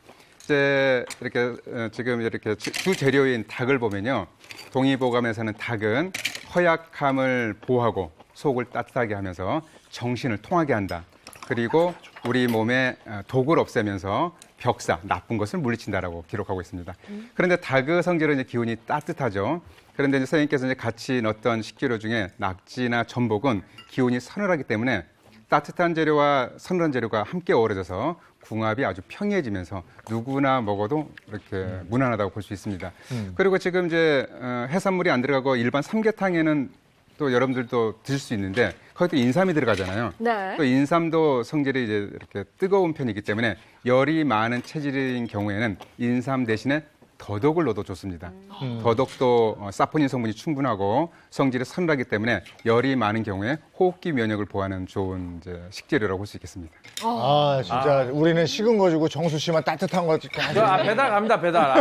이제 이렇게 지금 이렇게 주 재료인 닭을 보면요. 동의보감에서는 닭은 허약함을 보호하고 속을 따뜻하게 하면서 정신을 통하게 한다. 그리고 우리 몸에 독을 없애면서 벽사, 나쁜 것을 물리친다라고 기록하고 있습니다. 그런데 닭의 성질은 이제 기운이 따뜻하죠. 그런데 이제 선생님께서 이제 같이 넣었던 식재료 중에 낙지나 전복은 기운이 서늘하기 때문에 따뜻한 재료와 서늘한 재료가 함께 어우러져서 궁합이 아주 평이해지면서 누구나 먹어도 이렇게 무난하다고 볼 수 있습니다. 그리고 지금 이제 해산물이 안 들어가고 일반 삼계탕에는 또 여러분들도 드실 수 있는데 거기도 인삼이 들어가잖아요. 네. 또 인삼도 성질이 이제 이렇게 뜨거운 편이기 때문에 열이 많은 체질인 경우에는 인삼 대신에 더덕을 넣어도 좋습니다. 더덕도 사포닌 성분이 충분하고 성질이 서늘하기 때문에 열이 많은 경우에 호흡기 면역을 보호하는 좋은 이제 식재료라고 볼 수 있겠습니다. 아, 진짜 우리는 식은 거 주고 정수 씨만 따뜻한 거 주고. 배달 갑니다, 배달.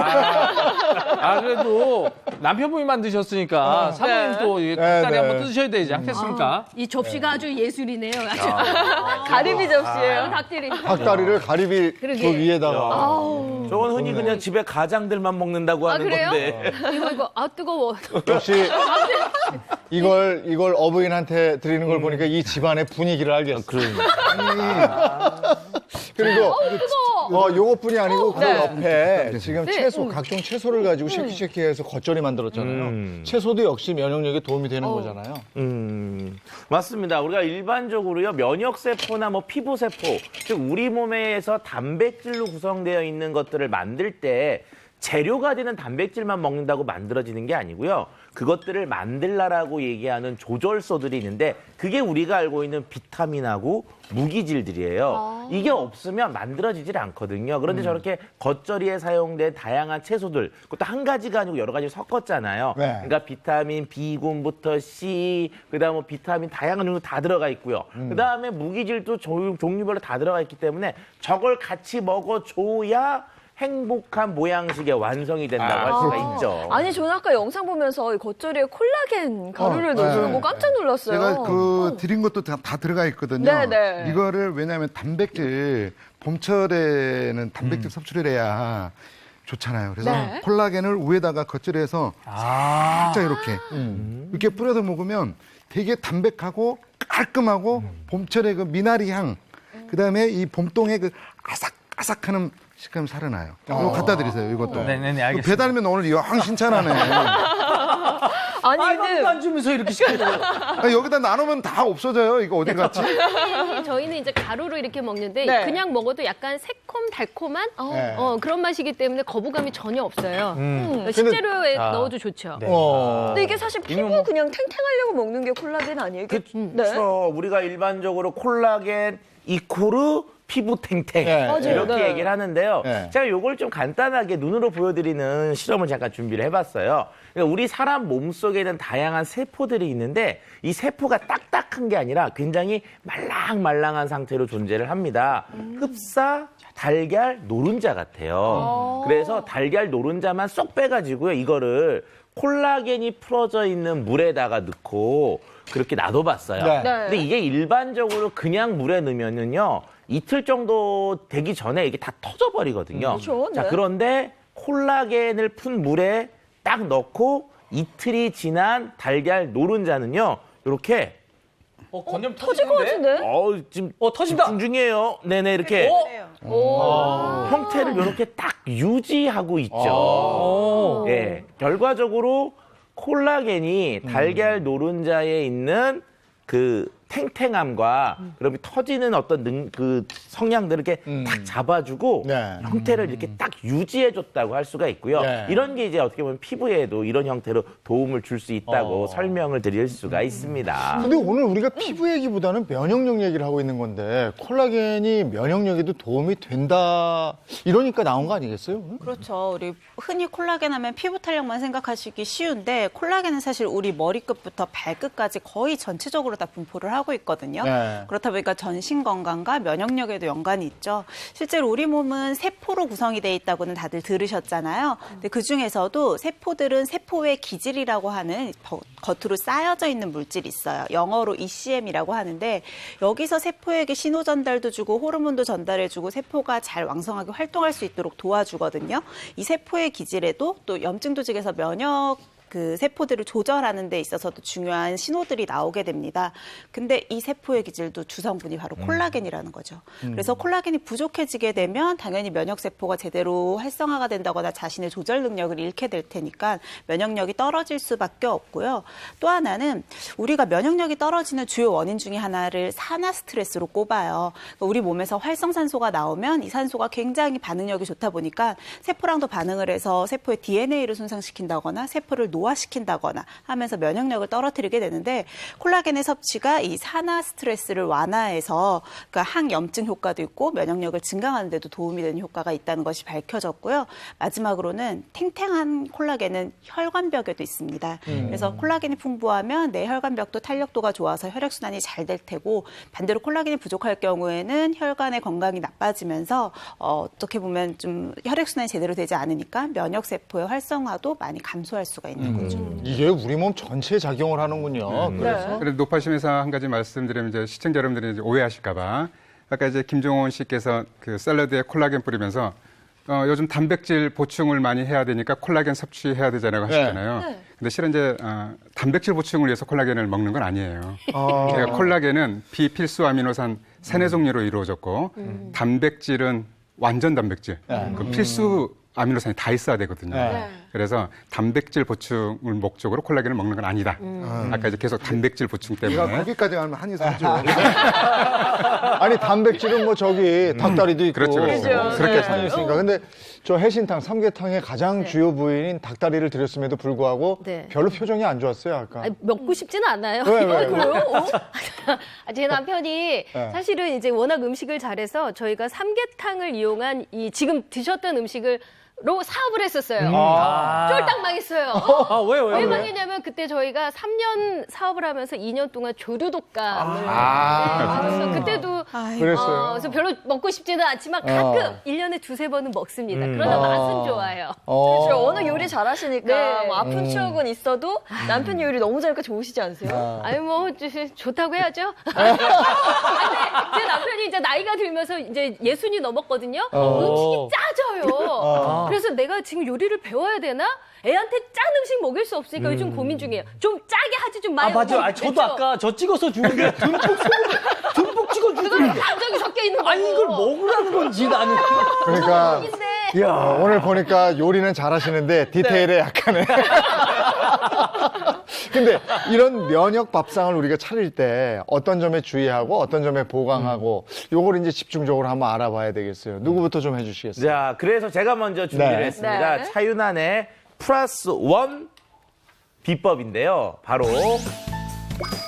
그래도 남편분이 만드셨으니까 사모님 또 닭다리 한번 뜯으셔야 되지 않겠습니까? 이 접시가 아주 예술이네요. 아주. 가리비 접시예요. 닭다리. 닭다리를 가리비 그 위에다가. 저건 흔히 그냥 집에 가장들만 먹는다고 하는 그래요? 건데. 이거 뜨거워. 역시 이걸 어부인한테 드리는 걸 보니까 이 집안의 분위기를 알겠어. 그리고 요것뿐이 아니고 그 옆에 지금 채소, 각종 채소를 가지고 쉐키쉐키해서 겉절이 만들었잖아요. 채소도 역시 면역력에 도움이 되는 거잖아요. 맞습니다. 우리가 일반적으로요 면역세포나 뭐 피부세포, 즉 우리 몸에서 단백질로 구성되어 있는 것들을 만들 때 재료가 되는 단백질만 먹는다고 만들어지는 게 아니고요. 그것들을 만들라라고 얘기하는 조절소들이 있는데 그게 우리가 알고 있는 비타민하고 무기질들이에요. 이게 없으면 만들어지질 않거든요. 그런데 저렇게 겉절이에 사용된 다양한 채소들, 그것도 한 가지가 아니고 여러 가지를 섞었잖아요. 네. 그러니까 비타민 B군부터 C, 그다음 뭐 비타민 다양한 종류 다 들어가 있고요. 그다음에 무기질도 종류별로 다 들어가 있기 때문에 저걸 같이 먹어줘야 행복한 모양식의 완성이 된다고 할 수가 있죠. 아니, 저는 아까 영상 보면서 이 겉절이에 콜라겐 가루를 넣어주는 거 깜짝 놀랐어요. 제가 그 드린 것도 다 들어가 있거든요. 네네. 이거를 왜냐하면 단백질, 봄철에는 단백질 섭취를 해야 좋잖아요. 그래서 네. 콜라겐을 위에다가 겉절이해서 살짝 이렇게 뿌려서 먹으면 되게 담백하고 깔끔하고 봄철의 그 미나리 향, 그다음에 이 봄동의 그 아삭아삭하는 식감이 살아나요. 이거 갖다 드리세요, 이것도. 네네네, 알겠습니다. 배달면 오늘 영 신차나네. 아니, 근데 안 주면서 이렇게 시켜줘요. 여기다 나누면 다 없어져요. 이거 어디 갔지? 저희는 이제 가루로 이렇게 먹는데 네. 그냥 먹어도 약간 새콤달콤한 네. 그런 맛이기 때문에 거부감이 전혀 없어요. 식재료에 넣어도 좋죠. 근데 이게 사실 피부 그냥 탱탱하려고 먹는 게 콜라겐 아니에요? 이게? 그렇죠. 우리가 일반적으로 콜라겐 이코르 피부 탱탱 네. 이렇게 네. 얘기를 하는데요. 네. 제가 이걸 좀 간단하게 눈으로 보여드리는 실험을 잠깐 준비를 해봤어요. 그러니까 우리 사람 몸속에는 다양한 세포들이 있는데 이 세포가 딱딱한 게 아니라 굉장히 말랑말랑한 상태로 존재를 합니다. 흡사, 달걀, 노른자 같아요. 그래서 달걀, 노른자만 쏙 빼가지고요. 이거를 콜라겐이 풀어져 있는 물에다가 넣고 그렇게 놔둬봤어요. 네. 근데 이게 일반적으로 그냥 물에 넣으면은요. 이틀 정도 되기 전에 이게 다 터져버리거든요. 그렇죠. 자, 네. 그런데 콜라겐을 푼 물에 딱 넣고 이틀이 지난 달걀 노른자는요. 이렇게 건염 터질 것 같은데? 지금 터진다. 집중 중이에요. 네네, 이렇게 형태를 이렇게 딱 유지하고 있죠. 예, 결과적으로 콜라겐이 달걀 노른자에 있는 그 탱탱함과 그러면 터지는 어떤 그 성향들을 이렇게 딱 잡아주고 형태를 이렇게 딱 유지해줬다고 할 수가 있고요. 이런 게 이제 어떻게 보면 피부에도 이런 형태로 도움을 줄 수 있다고 설명을 드릴 수가 있습니다. 근데 오늘 우리가 피부 얘기보다는 면역력 얘기를 하고 있는 건데 콜라겐이 면역력에도 도움이 된다 이러니까 나온 거 아니겠어요? 그렇죠. 우리 흔히 콜라겐 하면 피부 탄력만 생각하시기 쉬운데 콜라겐은 사실 우리 머리끝부터 발끝까지 거의 전체적으로 다 분포를 하고 있거든요. 그렇다 보니까 전신 건강과 면역력에도 연관이 있죠. 실제로 우리 몸은 세포로 구성이 돼 있다고는 다들 들으셨잖아요. 근데 그중에서도 세포들은 세포의 기질이라고 하는 겉으로 쌓여져 있는 물질이 있어요. 영어로 ECM이라고 하는데 여기서 세포에게 신호 전달도 주고 호르몬도 전달해주고 세포가 잘 왕성하게 활동할 수 있도록 도와주거든요. 이 세포의 기질에도 또 염증 조직에서 면역 그 세포들을 조절하는 데 있어서도 중요한 신호들이 나오게 됩니다. 근데 이 세포의 기질도 주성분이 바로 콜라겐이라는 거죠. 그래서 콜라겐이 부족해지게 되면 당연히 면역세포가 제대로 활성화가 된다거나 자신의 조절 능력을 잃게 될 테니까 면역력이 떨어질 수밖에 없고요. 또 하나는 우리가 면역력이 떨어지는 주요 원인 중에 하나를 산화 스트레스로 꼽아요. 그러니까 우리 몸에서 활성산소가 나오면 이 산소가 굉장히 반응력이 좋다 보니까 세포랑도 반응을 해서 세포의 DNA를 손상시킨다거나 세포를 노화시킨다거나 하면서 면역력을 떨어뜨리게 되는데 콜라겐의 섭취가 이 산화 스트레스를 완화해서 그러니까 항염증 효과도 있고 면역력을 증강하는 데도 도움이 되는 효과가 있다는 것이 밝혀졌고요. 마지막으로는 탱탱한 콜라겐은 혈관벽에도 있습니다. 그래서 콜라겐이 풍부하면 내 혈관벽도 탄력도가 좋아서 혈액순환이 잘 될 테고 반대로 콜라겐이 부족할 경우에는 혈관의 건강이 나빠지면서 어떻게 보면 좀 혈액순환이 제대로 되지 않으니까 면역세포의 활성화도 많이 감소할 수가 있는 거죠. 이게 우리 몸 전체에 작용을 하는군요. 그래서 노파심에서 한 가지 말씀드리면 이제 시청자 여러분들이 이제 오해하실까봐 아까 이제 김종원 씨께서 그 샐러드에 콜라겐 뿌리면서 요즘 단백질 보충을 많이 해야 되니까 콜라겐 섭취해야 되잖아요 하셨잖아요. 근데 실은 이제 단백질 보충을 위해서 콜라겐을 먹는 건 아니에요. 그러니까 콜라겐은 비필수 아미노산 3종류로 이루어졌고 단백질은 완전 단백질, 그 필수 아미노산이 다 있어야 되거든요. 그래서 단백질 보충을 목적으로 콜라겐을 먹는 건 아니다. 아까 이제 계속 단백질 보충 때문에. 거기까지 가면 한이 사죠. 아니 단백질은 뭐 저기 닭다리도 있고 그렇죠. 그렇게 산이 있으니까. 근데 저 해신탕 삼계탕의 가장 주요 부위인 닭다리를 드렸음에도 불구하고 별로 표정이 안 좋았어요 아까. 아니, 먹고 싶지는 않아요. 왜? 그래요? 제 남편이 사실은 이제 워낙 음식을 잘해서 저희가 삼계탕을 이용한 이 지금 드셨던 음식을 로 사업을 했었어요. 쫄딱 망했어요. 왜요? 왜 망했냐면 그때 저희가 3년 사업을 하면서 2년 동안 조류독감을 받았어요. 그때도 그래서 별로 먹고 싶지는 않지만 가끔 1년에 2-3번은 먹습니다. 그러다 맛은 좋아요. 그렇죠. 워낙 요리 잘하시니까 뭐 아픈 추억은 있어도 남편 요리 너무 잘하니까 좋으시지 않으세요? 아니 뭐 좋다고 해야죠. 근데 제 남편이 이제 나이가 들면서 이제 60이 넘었거든요. 음식이 짜져요. 그래서 내가 지금 요리를 배워야 되나? 애한테 짠 음식 먹일 수 없으니까 요즘 고민 중이에요. 좀 짜게 하지 좀 많이. 맞아요. 저도 아까 저 찍어서 주는데 듬뿍 찍어주세요. 그건 감정이 섞여 있는 거고. 아니 이걸 먹으라는 건지 나는. 그러니까 오늘 보니까 요리는 잘하시는데 디테일에 약간의. 근데 이런 면역 밥상을 우리가 차릴 때 어떤 점에 주의하고 어떤 점에 보강하고 요걸 이제 집중적으로 한번 알아봐야 되겠어요. 누구부터 좀 해주시겠어요? 자, 그래서 제가 먼저 준비를 했습니다. 차윤환의 +1 비법인데요. 바로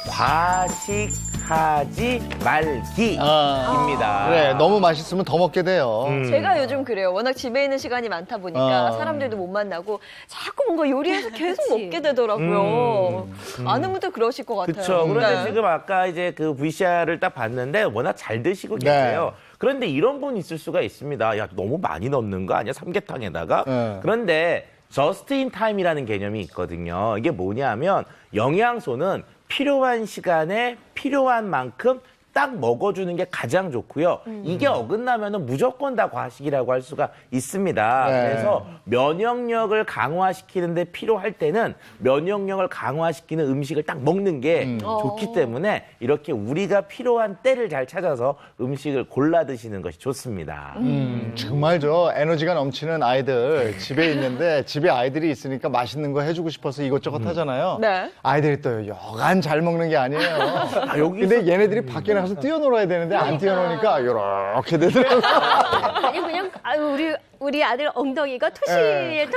과식하지 말기입니다. 그래, 너무 맛있으면 더 먹게 돼요. 제가 요즘 그래요. 워낙 집에 있는 시간이 많다 보니까 사람들도 못 만나고 자꾸 뭔가 요리해서 계속 먹게 되더라고요. 많은 분들 그러실 것 같아요. 그렇죠. 그런데 지금 아까 이제 그 VCR을 딱 봤는데 워낙 잘 드시고 계세요. 그런데 이런 분이 있을 수가 있습니다. 야, 너무 많이 넣는 거 아니야? 삼계탕에다가? 그런데 저스트 인 타임이라는 개념이 있거든요. 이게 뭐냐면 영양소는 필요한 시간에 필요한 만큼 딱 먹어주는 게 가장 좋고요. 이게 어긋나면은 무조건 다 과식이라고 할 수가 있습니다. 네. 그래서 면역력을 강화시키는데 필요할 때는 면역력을 강화시키는 음식을 딱 먹는 게 좋기 때문에 이렇게 우리가 필요한 때를 잘 찾아서 음식을 골라 드시는 것이 좋습니다. 정말 에너지가 넘치는 아이들 집에 있는데 집에 아이들이 있으니까 맛있는 거 해주고 싶어서 이것저것 하잖아요. 네. 아이들이 또 여간 잘 먹는 게 아니에요. 근데 얘네들이 밖에 나가서 뛰어놀아야 되는데 안 뛰어노니까 이렇게 되더라고요. 아니 그냥 우리 아들 엉덩이가 토실토실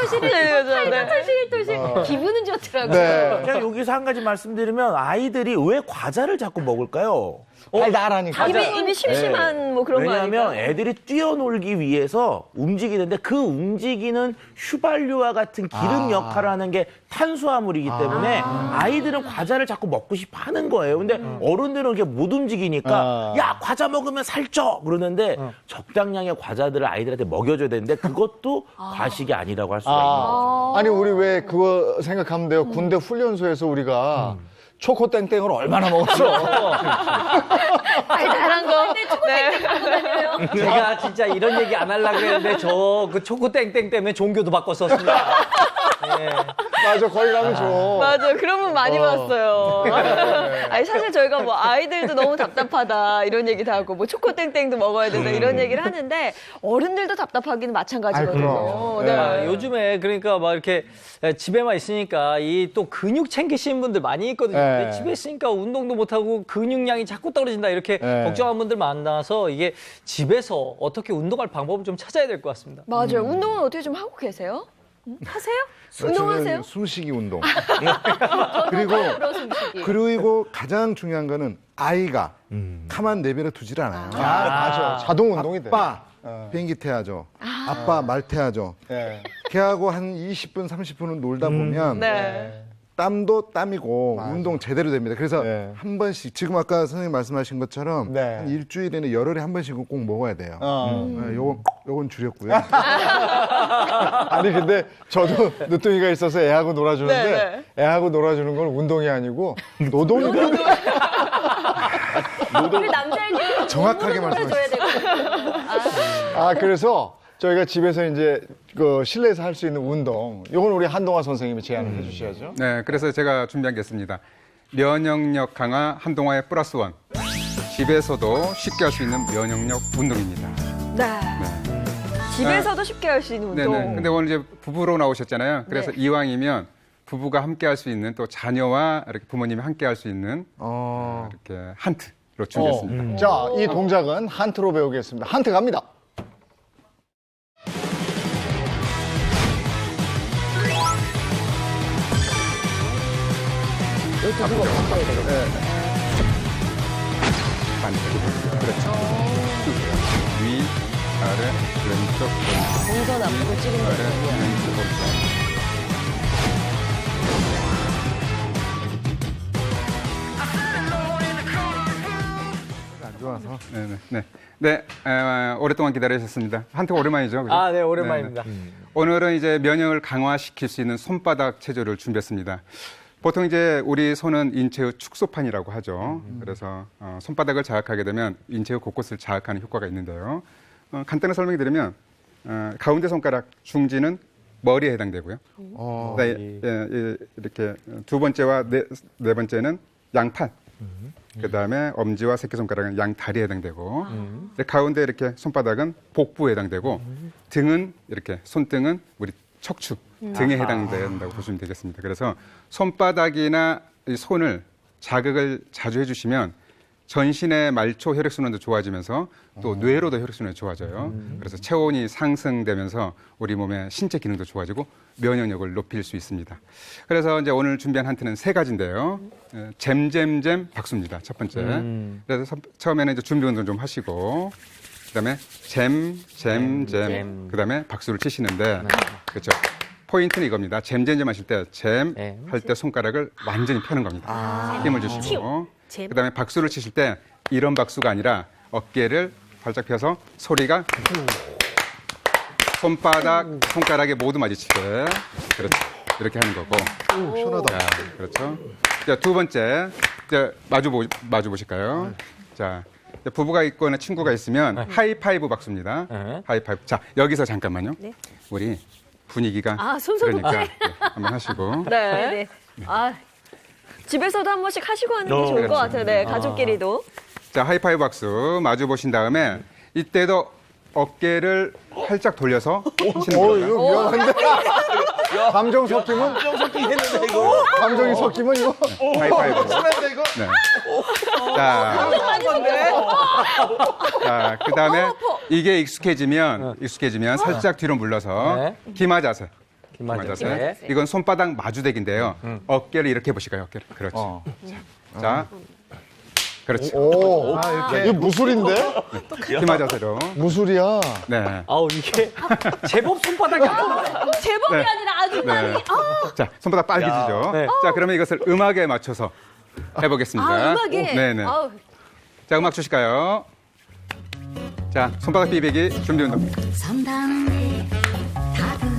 기분은 좋더라고요. 네. 그냥 여기서 한 가지 말씀드리면 아이들이 왜 과자를 자꾸 먹을까요? 달달하니까. 이미 심심한 뭐 그런 거 아니에요? 왜냐하면 애들이 뛰어놀기 위해서 움직이는데 그 움직이는 휘발유와 같은 기름 역할을 하는 게 탄수화물이기 때문에 아이들은 과자를 자꾸 먹고 싶어 하는 거예요. 근데 어른들은 이렇게 못 움직이니까 야, 과자 먹으면 살쪄! 그러는데 적당량의 과자들을 아이들한테 먹여줘야 되는데 그것도 과식이 아니라고 할 수가 있는 거죠. 아니 우리 왜 그거 생각하면 돼요. 군대 훈련소에서 우리가 초코 땡땡을 얼마나 먹었어. 달달한 거. 네. 제가 진짜 이런 얘기 안 하려고 했는데 저 그 초코 땡땡 때문에 종교도 바꿨었습니다. 네. 맞아, 거기 가면 줘. 맞아요. 그런 분 많이 봤어요. 아니, 사실 저희가 뭐 아이들도 너무 답답하다 이런 얘기도 하고 뭐 초코땡땡도 먹어야 된다 이런 얘기를 하는데 어른들도 답답하기는 마찬가지거든요. 아이, 네. 아, 요즘에 그러니까 막 이렇게 집에만 있으니까 이 또 근육 챙기시는 분들 많이 있거든요. 네. 근데 집에 있으니까 운동도 못하고 근육량이 자꾸 떨어진다 이렇게 네. 걱정하는 분들 많아서 이게 집에서 어떻게 운동할 방법을 좀 찾아야 될 것 같습니다. 맞아요. 운동은 어떻게 좀 하고 계세요? 하세요? 운동하세요? 숨쉬기 운동. 그리고 가장 중요한 거는 아이가 가만 내버려 두질 않아요. 맞아. 자동 운동이 돼. 아빠 비행기 태야죠. 아빠 말 태야죠. 네. 걔하고 한 20분, 30분은 놀다 보면 네. 땀도 땀이고 운동 제대로 됩니다. 그래서 네. 한 번씩 지금 아까 선생님 말씀하신 것처럼 네. 한 일주일에는 열흘에 한 번씩은 꼭 먹어야 돼요. 네, 요건 줄였고요. 아니 근데 저도 늦둥이가 있어서 애하고 놀아주는데 애하고 놀아주는 건 운동이 아니고 노동이거든요. 우리 남자애들 정확하게 놀아줘야 되거든요. 그래서 저희가 집에서 이제 그 실내에서 할 수 있는 운동, 이건 우리 한동화 선생님이 제안을 해주셔야죠. 네, 그래서 제가 준비한 게 있습니다. 면역력 강화 한동화의 플러스 원. 집에서도 쉽게 할 수 있는 면역력 운동입니다. 네. 집에서도 쉽게 할 수 있는 운동. 네네. 근데 오늘 이제 부부로 나오셨잖아요. 그래서 이왕이면 부부가 함께 할 수 있는 또 자녀와 이렇게 부모님이 함께 할 수 있는 이렇게 한트로 준비했습니다. 자, 이 동작은 한트로 배우겠습니다. 한트 갑니다. 그렇죠. 위, 아래, 왼쪽, 동선 앞으로 찍으면 아래, 되고요. 왼쪽, 오른쪽. 안 좋아서. 네, 오랫동안 기다리셨습니다. 한테 오랜만이죠, 그죠? 아, 네, 오랜만입니다. 오늘은 이제 면역을 강화시킬 수 있는 손바닥 체조를 준비했습니다. 보통 이제 우리 손은 인체의 축소판이라고 하죠. 그래서 손바닥을 자극하게 되면 인체의 곳곳을 자극하는 효과가 있는데요. 간단히 설명드리면 가운데 손가락 중지는 머리에 해당되고요. 이렇게 두 번째와 네 번째는 양팔. 그다음에 엄지와 새끼손가락은 양다리에 해당되고 가운데 이렇게 손바닥은 복부에 해당되고 등은 이렇게 손등은 우리 척추 등에 해당된다고 보시면 되겠습니다. 그래서 손바닥이나 이 손을 자극을 자주 해주시면 전신의 말초 혈액순환도 좋아지면서 또 뇌로도 혈액순환이 좋아져요. 그래서 체온이 상승되면서 우리 몸의 신체 기능도 좋아지고 면역력을 높일 수 있습니다. 그래서 이제 오늘 준비한 한트는 3가지인데요. 잼잼잼 박수입니다. 첫 번째. 그래서 처음에는 이제 준비 운동 좀 하시고 그다음에 잼잼잼 그다음에 박수를 치시는데 그렇죠. 포인트는 이겁니다. 잼잼잼 하실 때 잼 할 때 손가락을 완전히 펴는 겁니다. 힘을 주시고 그다음에 박수를 치실 때 이런 박수가 아니라 어깨를 활짝 펴서 소리가 손바닥, 손가락에 모두 마주치게 그렇죠. 이렇게 하는 거고. 시원하다. 그렇죠. 자, 두 번째, 마주 보실까요? 자, 부부가 있거나 친구가 있으면 하이파이브 박수입니다. 하이파이브. 자, 여기서 잠깐만요. 우리 분위기가 손소독제. 그러니까 한번 하시고. 네. 집에서도 한 번씩 하시고 하는 게 좋을 것 그렇죠. 같아요. 네, 가족끼리도. 자, 하이파이브 박수 마주 보신 다음에 이때도 어깨를 살짝 돌려서 치는 이거 거예요. 위험한데? 감정 섞이면? 섞이겠는데 이거? 감정이 섞이면 이거? 하이파이브. 이거? 네. 자, 그다음에 이게 익숙해지면 살짝 뒤로 물러서 기마 자세. 기마 자세. 이건 손바닥 마주대기인데요. 어깨를 이렇게 보실까요? 어깨를. 그렇지. 자. 그렇지. 오, 이거 무술인데? 기마 자세로. 무술이야. 네. 아우 이게 제법 손바닥이 아프다. 제법이 네. 아니라 아주 많이. 네. 자, 손바닥 빨개지죠. 네. 자, 그러면 이것을 음악에 맞춰서 해보겠습니다. 음악에. 네네. 아우. 자, 음악 주실까요? 자, 손바닥 비비기 준비 운동.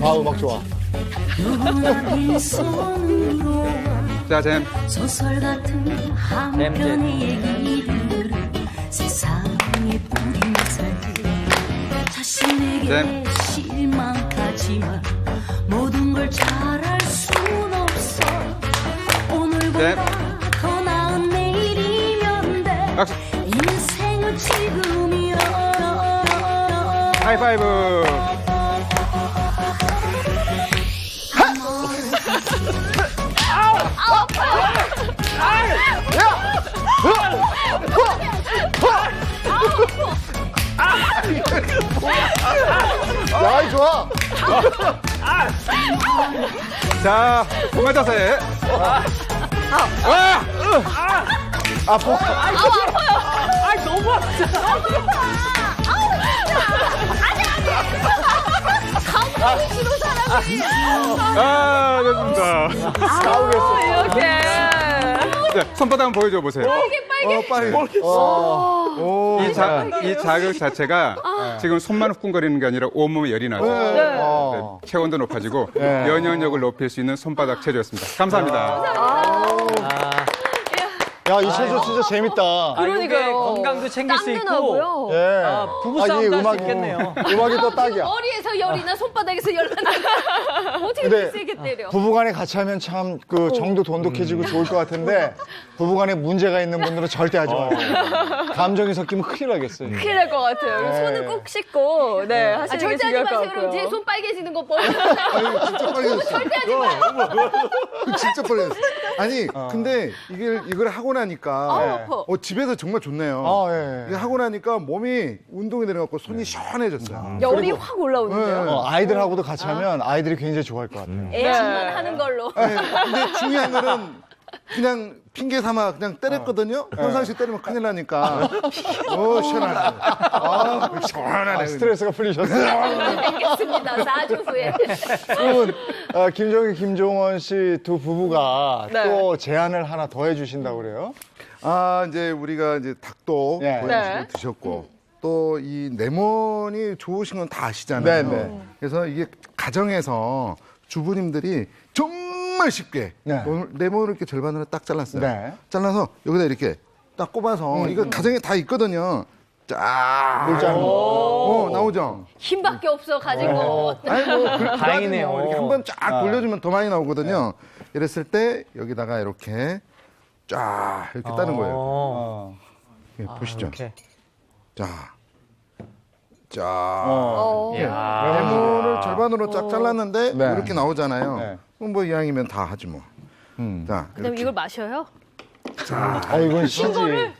음악 좋아. 자, 잼. 소설 같은 한 편의 얘기를 세상에 뿌린 살들 자신에게 실망하지만 모든 걸 잘할 순 없어 오늘보다 더 나은 내일이면 돼 박수. 인생은 지금이야 하이파이브. 야, 좋아. 자, 공간 자세. 아파. 너무 아프다. 됐습니다. 싸우겠어. 이렇게. 네, 손바닥 한번 보여줘 보세요. 빨리. 이 자극 자체가 지금 손만 후끈거리는 게 아니라 온몸에 열이 나죠. 네, 체온도 높아지고 면역력을 높일 수 있는 손바닥 체조였습니다. 감사합니다. 야, 이 체조 진짜 재밌다. 그러니까요. 건강도 챙길 수 땀도 있고. 나고요. 예. 부부싸움도 이게 할 수 있겠네요. 음악이 또 딱이야. 머리에서 열이나 손바닥에서 열나. 어떻게 근데 그렇게 세게 때려? 부부간에 같이 하면 참 그 정도 돈독해지고 좋을 것 같은데 부부간에 문제가 있는 분들은 절대 하지 마요. 감정이 섞이면 큰일 나겠어요. 큰일 날 것 같아요. 손을 꼭 씻고 하시는 게 절대 하지 중요할 것 마세요. 그럼 제 같고요. 손 빨개지는 거 뻔. 진짜 빨개졌어. 절대 하지 마요. 진짜 빨개졌어. 아니, 근데 이걸 하고 나니까 아파. 집에서 정말 좋네요. 예. 이거 하고 나니까 몸이 운동이 되갖고 손이 시원해졌어요. 열이 확 올라오는데요. 아이들하고도 같이 하면 아이들이 굉장히 좋아할 것 같아요. 애한만 하는 걸로. 근데 중요한 거는 그냥 핑계 삼아 그냥 때렸거든요. 평상시 때리면 큰일 나니까. 시원하네. 시원하네. 스트레스가 풀리셨어요. 알겠습니다. 4주 후에. 그러면 김정희, 김종원 씨 두 부부가 또 제안을 하나 더 해주신다고 그래요? 이제 우리가 이제 닭도 고양이식으로 드셨고 또 이 레몬이 좋으신 건 다 아시잖아요. 네. 그래서 이게 가정에서 주부님들이 정말 쉽게 레몬을 이렇게 절반으로 딱 잘랐어요. 네. 잘라서 여기다 이렇게 딱 꼽아서 이거 가정에 다 있거든요. 쫙 물장. 나오죠. 힘밖에 없어 가진 거. 아니 다행이네요. 이렇게 한번 쫙 돌려주면 더 많이 나오거든요. 이랬을 때 여기다가 이렇게 쫙 이렇게 따는 거예요. 보시죠. 이렇게. 레몬을 절반으로 쫙 잘랐는데 이렇게 나오잖아요. 그럼 뭐 이왕이면 다 하지 뭐. 자, 그다음 이걸 마셔요? 이건 시지.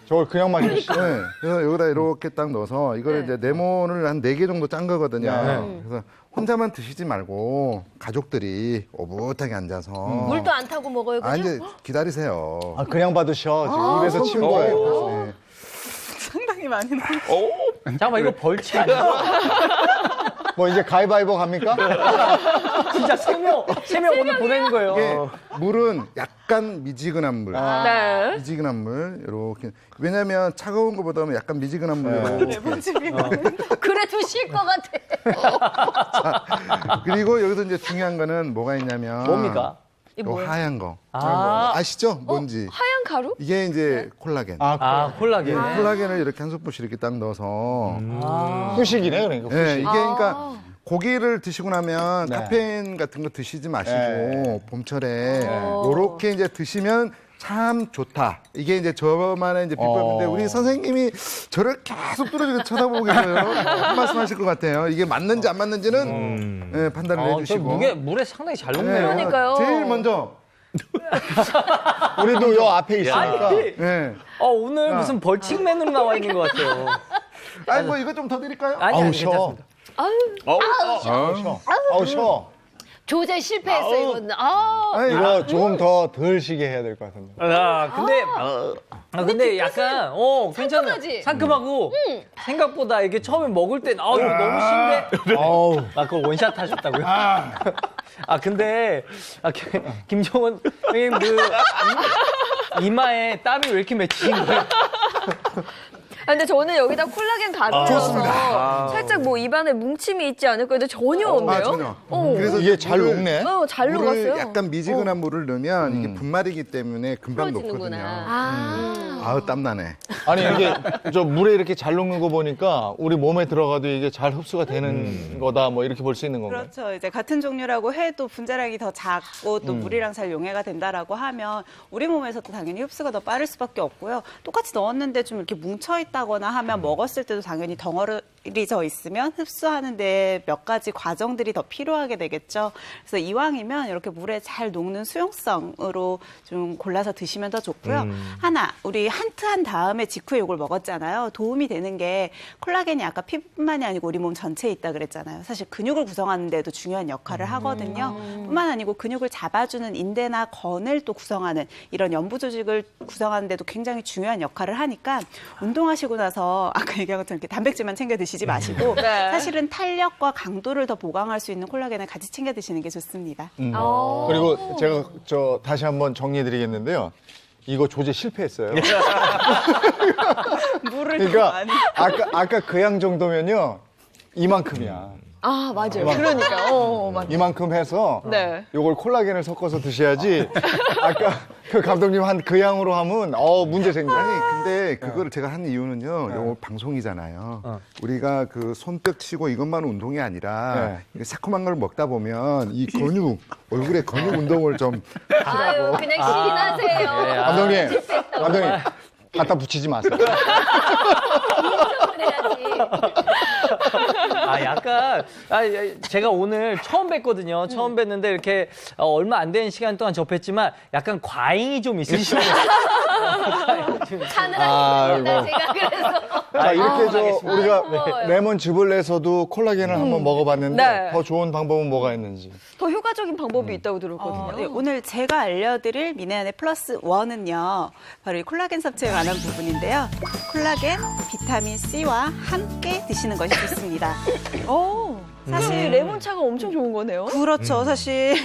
저걸 그냥 마시지. 네, 그래서 여기다 이렇게 딱 넣어서 이거를 이제 레몬을 한 4개 정도 짠 거거든요. 그래서 혼자만 드시지 말고 가족들이 오붓하게 앉아서 물도 안 타고 먹어요, 그죠? 이제 기다리세요. 그냥 받으셔. 지금 입에서 침 거예요. 상당히 많이 나와. 잠깐만 이거 벌칙 아니야? 뭐 이제 가위바위보 갑니까? 진짜 세 명 오늘 보내는 거예요. 이게 물은 약간 미지근한 물. 미지근한 물 이렇게. 왜냐면 차가운 것보다는 약간 미지근한 물로. 그래도 쉴 것 같아. 그리고 여기서 이제 중요한 거는 뭐가 있냐면 뭡니까? 요 하얀 거. 아. 아시죠? 뭔지. 하얀 가루? 이게 이제 콜라겐. 콜라겐. 예, 콜라겐을 이렇게 한 스푼씩 이렇게 딱 넣어서. 후식이네, 그러니까. 후식. 예, 이게 그러니까 고기를 드시고 나면 카페인 같은 거 드시지 마시고 봄철에 요렇게 이제 드시면 참 좋다. 이게 이제 저만의 이제 비법인데 우리 선생님이 저를 계속 뚫어지게 쳐다보고 계세요. 무슨 말씀하실 것 같아요. 이게 맞는지 안 맞는지는 예, 판단을 해주시고. 물에 상당히 잘 녹네요. 그러니까요. 제일 먼저 우리도 요 앞에 있으니까. 예. 오늘 무슨 벌칙 메뉴로 나와 있는 것 같아요. 아니 뭐 이거 좀 더 드릴까요? 아니, 쉬워. 괜찮습니다. 쉬워. 조제 실패했어 이건. 이거 조금 더 덜 쉬게 해야 될 것 같은데. 근데 약간 괜찮아. 상큼하지? 상큼하고 생각보다 이게 처음에 먹을 때 이거 너무 신데. 그걸 원샷 하셨다고요? 근데 김정은 선생님 이마에 땀이 왜 이렇게 맺히신 거예요? 근데 저는 여기다 콜라겐 가루 넣어서 살짝 뭐 입안에 뭉침이 있지 않을까 했는데 전혀 없네요. 전혀. 그래서 이게 잘 녹네. 잘 물을 녹았어요. 약간 미지근한 물을 넣으면 이게 분말이기 때문에 금방 녹거든요. 아우 땀나네. 아니 이게 저 물에 이렇게 잘 녹는 거 보니까 우리 몸에 들어가도 이게 잘 흡수가 되는 거다 뭐 이렇게 볼 수 있는 건가요? 그렇죠. 이제 같은 종류라고 해도 분자량이 더 작고 또 물이랑 잘 용해가 된다라고 하면 우리 몸에서도 당연히 흡수가 더 빠를 수밖에 없고요. 똑같이 넣었는데 좀 이렇게 뭉쳐 있다거나 하면 먹었을 때도 당연히 덩어리져 있으면 흡수하는데 몇 가지 과정들이 더 필요하게 되겠죠. 그래서 이왕이면 이렇게 물에 잘 녹는 수용성으로 좀 골라서 드시면 더 좋고요. 하나, 우리 한트 한 다음에 직후에 이걸 먹었잖아요. 도움이 되는 게 콜라겐이 아까 피부뿐만이 아니고 우리 몸 전체에 있다 그랬잖아요. 사실 근육을 구성하는 데도 중요한 역할을 하거든요. 뿐만 아니고 근육을 잡아주는 인대나 건을 또 구성하는 이런 연부 조직을 구성하는 데도 굉장히 중요한 역할을 하니까 운동하시고 나서 아까 얘기한 것처럼 이렇게 단백질만 챙겨 드시지 마시고 사실은 탄력과 강도를 더 보강할 수 있는 콜라겐을 같이 챙겨 드시는 게 좋습니다. 그리고 제가 다시 한번 정리해드리겠는데요. 이거 조제 실패했어요. 물을 그러니까 많이. 아까 그 양 정도면요 이만큼이야. 맞아요. 그러니까. 맞아요. 이만큼 해서 네. 요걸 콜라겐을 섞어서 드셔야지. 아까 그 감독님 한 그 양으로 하면 문제 생겨. 아니 근데 그거를 제가 한 이유는요. 요 방송이잖아요. 우리가 그 손뼉 치고 이것만 운동이 아니라 이게 새콤한 걸 먹다 보면 이 근육 얼굴에 근육 운동을 좀 아유 그냥 시인하세요. 감독님 갖다 붙이지 마세요. 약간 제가 오늘 처음 뵀거든요. 처음 뵀는데 이렇게 얼마 안 되는 시간 동안 접했지만 약간 과잉이 좀 있으시네요. 사느라 제가 그래서. 자, 이렇게 우리가 레몬즙을 내서도 콜라겐을 한번 먹어봤는데 더 좋은 방법은 뭐가 있는지. 더 효과적인 방법이 있다고 들었거든요. 네, 오늘 제가 알려드릴 미네안의 플러스 1은요. 바로 이 콜라겐 섭취에 관한 부분인데요. 콜라겐, 비타민 C와 함께 드시는 것이 좋습니다. 사실 레몬차가 엄청 좋은 거네요. 그렇죠. 사실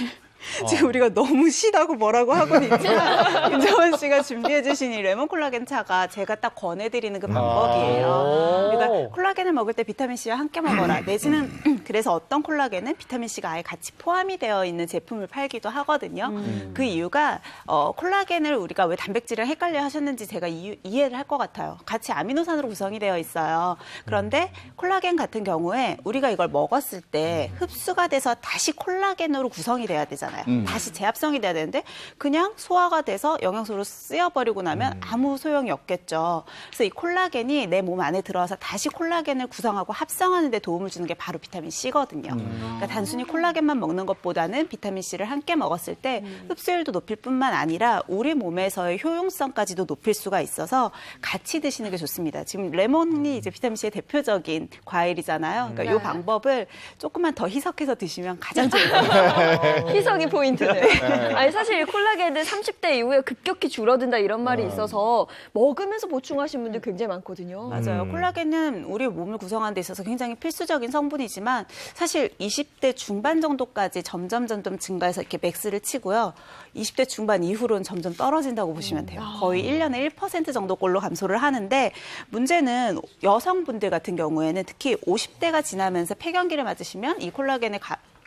지금 우리가 너무 시다고 뭐라고 하고는 있지만 김정은 씨가 준비해 주신 이 레몬 콜라겐 차가 제가 딱 권해드리는 그 방법이에요. 그러니까 콜라겐을 먹을 때 비타민 C와 함께 먹어라. 내지는 그래서 어떤 콜라겐은 비타민 C가 아예 같이 포함이 되어 있는 제품을 팔기도 하거든요. 그 이유가 콜라겐을 우리가 왜 단백질이랑 헷갈려 하셨는지 제가 이해를 할 것 같아요. 같이 아미노산으로 구성이 되어 있어요. 그런데 콜라겐 같은 경우에 우리가 이걸 먹었을 때 흡수가 돼서 다시 콜라겐으로 구성이 돼야 되잖아요. 다시 재합성이 돼야 되는데 그냥 소화가 돼서 영양소로 쓰여버리고 나면 아무 소용이 없겠죠. 그래서 이 콜라겐이 내 몸 안에 들어와서 다시 콜라겐을 구성하고 합성하는 데 도움을 주는 게 바로 비타민 C거든요. 그러니까 단순히 콜라겐만 먹는 것보다는 비타민 C를 함께 먹었을 때 흡수율도 높일 뿐만 아니라 우리 몸에서의 효용성까지도 높일 수가 있어서 같이 드시는 게 좋습니다. 지금 레몬이 이제 비타민 C의 대표적인 과일이잖아요. 그러니까 이 방법을 조금만 더 희석해서 드시면 가장 좋아요. 희석이 포인트네. 아니 사실 콜라겐은 30대 이후에 급격히 줄어든다 이런 말이 있어서 먹으면서 보충하신 분들 굉장히 많거든요. 맞아요. 콜라겐은 우리 몸을 구성하는 데 있어서 굉장히 필수적인 성분이지만 사실 20대 중반 정도까지 점점 증가해서 이렇게 맥스를 치고요. 20대 중반 이후로는 점점 떨어진다고 보시면 돼요. 거의 1년에 1% 정도꼴로 감소를 하는데 문제는 여성분들 같은 경우에는 특히 50대가 지나면서 폐경기를 맞으시면 이 콜라겐의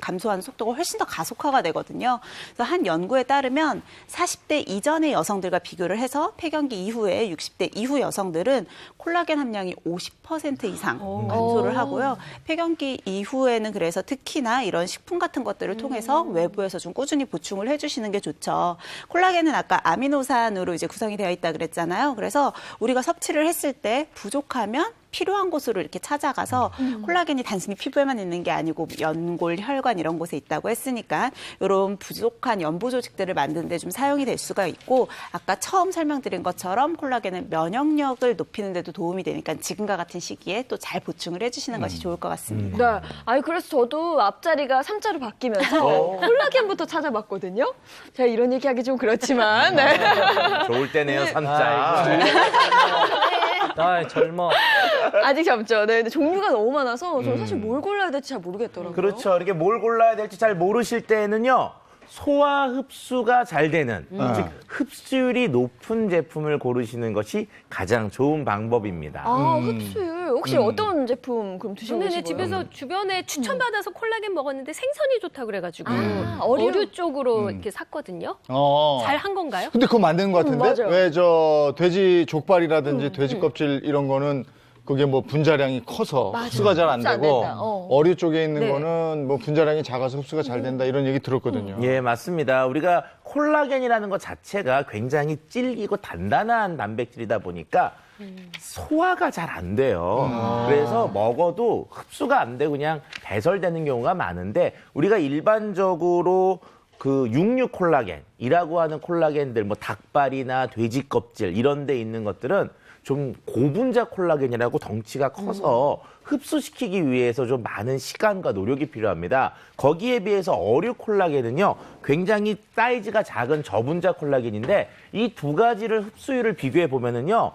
감소하는 속도가 훨씬 더 가속화가 되거든요. 그래서 한 연구에 따르면 40대 이전의 여성들과 비교를 해서 폐경기 이후에 60대 이후 여성들은 콜라겐 함량이 50% 이상 감소를 하고요. 폐경기 이후에는 그래서 특히나 이런 식품 같은 것들을 통해서 외부에서 좀 꾸준히 보충을 해주시는 게 좋죠. 콜라겐은 아까 아미노산으로 이제 구성이 되어 있다 그랬잖아요. 그래서 우리가 섭취를 했을 때 부족하면 필요한 곳으로 이렇게 찾아가서 콜라겐이 단순히 피부에만 있는 게 아니고 연골, 혈관 이런 곳에 있다고 했으니까 이런 부족한 연부 조직들을 만드는 데 좀 사용이 될 수가 있고 아까 처음 설명드린 것처럼 콜라겐은 면역력을 높이는 데도 도움이 되니까 지금과 같은 시기에 또 잘 보충을 해주시는 것이 좋을 것 같습니다. 네. 아니 그래서 저도 앞자리가 3자로 바뀌면서 콜라겐부터 찾아봤거든요. 제가 이런 얘기하기 좀 그렇지만 네. 좋을 때네요, 3자. 아, 젊어. 아직 젊죠. 네, 근데 종류가 너무 많아서 저는 사실 뭘 골라야 될지 잘 모르겠더라고요. 그렇죠. 이렇게 뭘 골라야 될지 잘 모르실 때는요. 소화 흡수가 잘 되는, 즉 흡수율이 높은 제품을 고르시는 것이 가장 좋은 방법입니다. 아, 흡수율. 혹시 어떤 제품 그럼 드시고 저는 계시고요? 집에서 주변에 추천받아서 콜라겐 먹었는데 생선이 좋다고 그래가지고 어류. 어류 쪽으로 이렇게 샀거든요. 어. 잘 한 건가요? 근데 그거 만드는 것 같은데? 맞아요. 왜 저 돼지 족발이라든지 돼지 껍질 이런 거는 그게 뭐 분자량이 커서 흡수가 잘 안 흡수 안 되고 된다. 어류 쪽에 있는 네. 거는 뭐 분자량이 작아서 흡수가 잘 된다 이런 얘기 들었거든요. 예, 맞습니다. 우리가 콜라겐이라는 것 자체가 굉장히 질기고 단단한 단백질이다 보니까 소화가 잘 안 돼요. 그래서 먹어도 흡수가 안 되고 그냥 배설되는 경우가 많은데 우리가 일반적으로 그 육류 콜라겐이라고 하는 콜라겐들, 뭐 닭발이나 돼지 껍질 이런 데 있는 것들은 좀 고분자 콜라겐이라고 덩치가 커서 흡수시키기 위해서 좀 많은 시간과 노력이 필요합니다. 거기에 비해서 어류 콜라겐은요, 굉장히 사이즈가 작은 저분자 콜라겐인데 이 두 가지를 흡수율을 비교해 보면은요,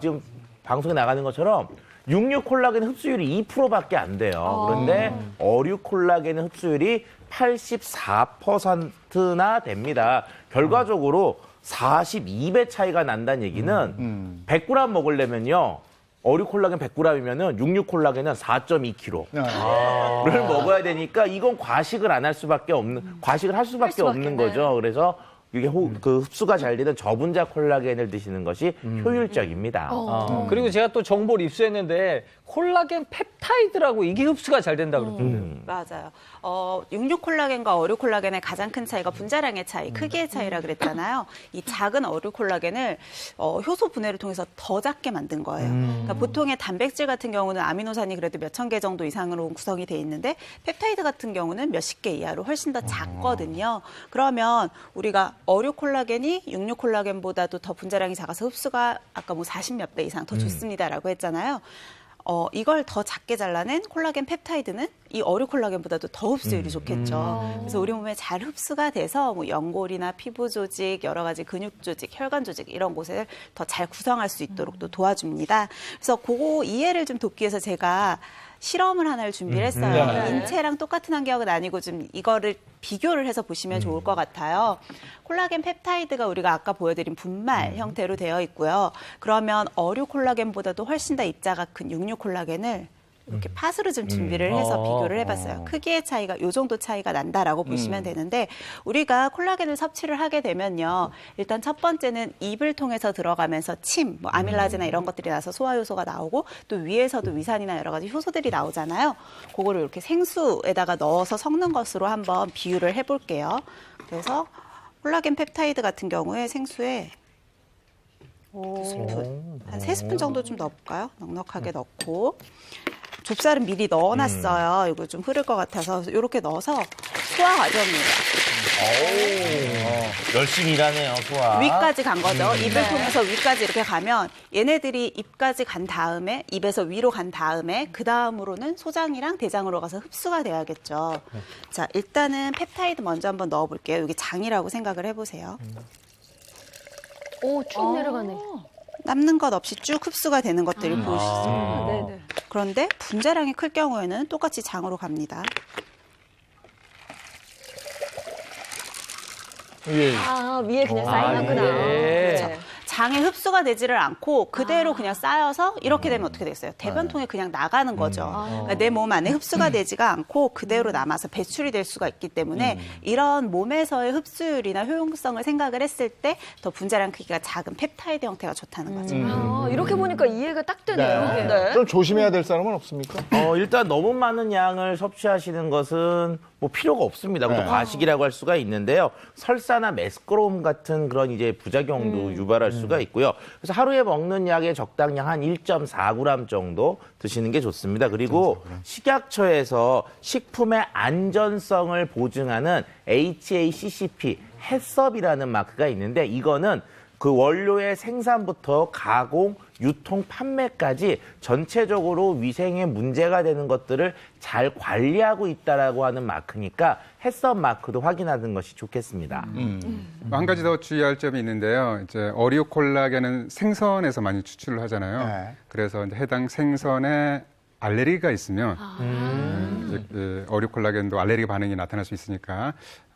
지금 방송에 나가는 것처럼 육류 콜라겐 흡수율이 2%밖에 안 돼요. 그런데 어류 콜라겐 흡수율이 84%나 됩니다. 결과적으로 42배 차이가 난다는 얘기는 100g 먹으려면요. 어류 콜라겐 100g이면은 육류 콜라겐은 4.2kg를 먹어야 되니까 이건 과식을 안 할 수밖에 없는, 과식을 할 수밖에 없는 거죠. 그래서 이게 그 흡수가 잘 되는 저분자 콜라겐을 드시는 것이 효율적입니다. 그리고 제가 또 정보를 입수했는데 콜라겐 펩타이드라고 이게 흡수가 잘 된다 그러거든요. 맞아요. 육류 콜라겐과 어류 콜라겐의 가장 큰 차이가 분자량의 차이, 크기의 차이라 그랬잖아요. 이 작은 어류 콜라겐을 효소 분해를 통해서 더 작게 만든 거예요. 그러니까 보통의 단백질 같은 경우는 아미노산이 그래도 몇천 개 정도 이상으로 구성이 돼 있는데 펩타이드 같은 경우는 몇십 개 이하로 훨씬 더 작거든요. 그러면 우리가 어류 콜라겐이 육류 콜라겐보다도 더 분자량이 작아서 흡수가 아까 뭐 40몇 배 이상 더 좋습니다라고 했잖아요. 이걸 더 작게 잘라낸 콜라겐 펩타이드는 이 어류 콜라겐보다도 더 흡수율이 좋겠죠. 그래서 우리 몸에 잘 흡수가 돼서 뭐 연골이나 피부 조직, 여러 가지 근육 조직, 혈관 조직 이런 곳을 더 잘 구성할 수 있도록 또 도와줍니다. 그래서 그거 이해를 좀 돕기 위해서 제가 실험을 하나를 준비를 했어요. 인체랑 똑같은 환경은 아니고 좀 이거를 비교를 해서 보시면 좋을 것 같아요. 콜라겐 펩타이드가 우리가 아까 보여드린 분말 형태로 되어 있고요. 그러면 어류 콜라겐보다도 훨씬 더 입자가 큰 육류 콜라겐을 이렇게 팥으로 좀 준비를 해서 비교를 해봤어요. 크기의 차이가 이 정도 차이가 난다라고 보시면 되는데 우리가 콜라겐을 섭취를 하게 되면요. 일단 첫 번째는 입을 통해서 들어가면서 침, 뭐 아밀라제나 이런 것들이 나서 소화효소가 나오고 또 위에서도 위산이나 여러 가지 효소들이 나오잖아요. 그거를 이렇게 생수에다가 넣어서 섞는 것으로 한번 비유를 해볼게요. 그래서 콜라겐 펩타이드 같은 경우에 생수에 2스푼, 한 3스푼 정도 좀 넣어볼까요? 넉넉하게 넣고 좁쌀은 미리 넣어놨어요. 이거 좀 흐를 것 같아서 이렇게 넣어서 소화 과정이에요. 열심히 일하네요, 소화. 위까지 간 거죠. 입을 통해서 위까지 이렇게 가면 얘네들이 입까지 간 다음에 입에서 위로 간 다음에 그 다음으로는 소장이랑 대장으로 가서 흡수가 돼야겠죠. 자, 일단은 펩타이드 먼저 한번 넣어볼게요. 여기 장이라고 생각을 해보세요. 오, 쭉 내려가네. 남는 것 없이 쭉 흡수가 되는 것들이 보이시죠? 네네. 그런데 분자량이 클 경우에는 똑같이 장으로 갑니다. 위에 그냥 쌓이는구나. 예. 그렇죠. 장에 흡수가 되지를 않고 그대로 그냥 쌓여서 이렇게 되면 어떻게 되겠어요? 대변통에 그냥 나가는 거죠. 그러니까 내 몸 안에 흡수가 되지가 않고 그대로 남아서 배출이 될 수가 있기 때문에 이런 몸에서의 흡수율이나 효용성을 생각을 했을 때 더 분자량 크기가 작은 펩타이드 형태가 좋다는 거죠. 이렇게 보니까 이해가 딱 되네요. 네. 좀 조심해야 될 사람은 없습니까? 일단 너무 많은 양을 섭취하시는 것은 뭐 필요가 없습니다. 또 과식이라고 할 수가 있는데요. 설사나 메스크롬 같은 그런 이제 부작용도 유발할 수가 있고요. 그래서 하루에 먹는 약의 적당량 한 1.4g 정도 드시는 게 좋습니다. 그리고 식약처에서 식품의 안전성을 보증하는 HACCP 해썹이라는 마크가 있는데 이거는 그 원료의 생산부터 가공, 유통, 판매까지 전체적으로 위생에 문제가 되는 것들을 잘 관리하고 있다라고 하는 마크니까 해썹 마크도 확인하는 것이 좋겠습니다. 한 가지 더 주의할 점이 있는데요. 이제 어리오 콜라겐은 생선에서 많이 추출을 하잖아요. 그래서 이제 해당 생선에 알레르기가 있으면 어리오 콜라겐도 알레르기 반응이 나타날 수 있으니까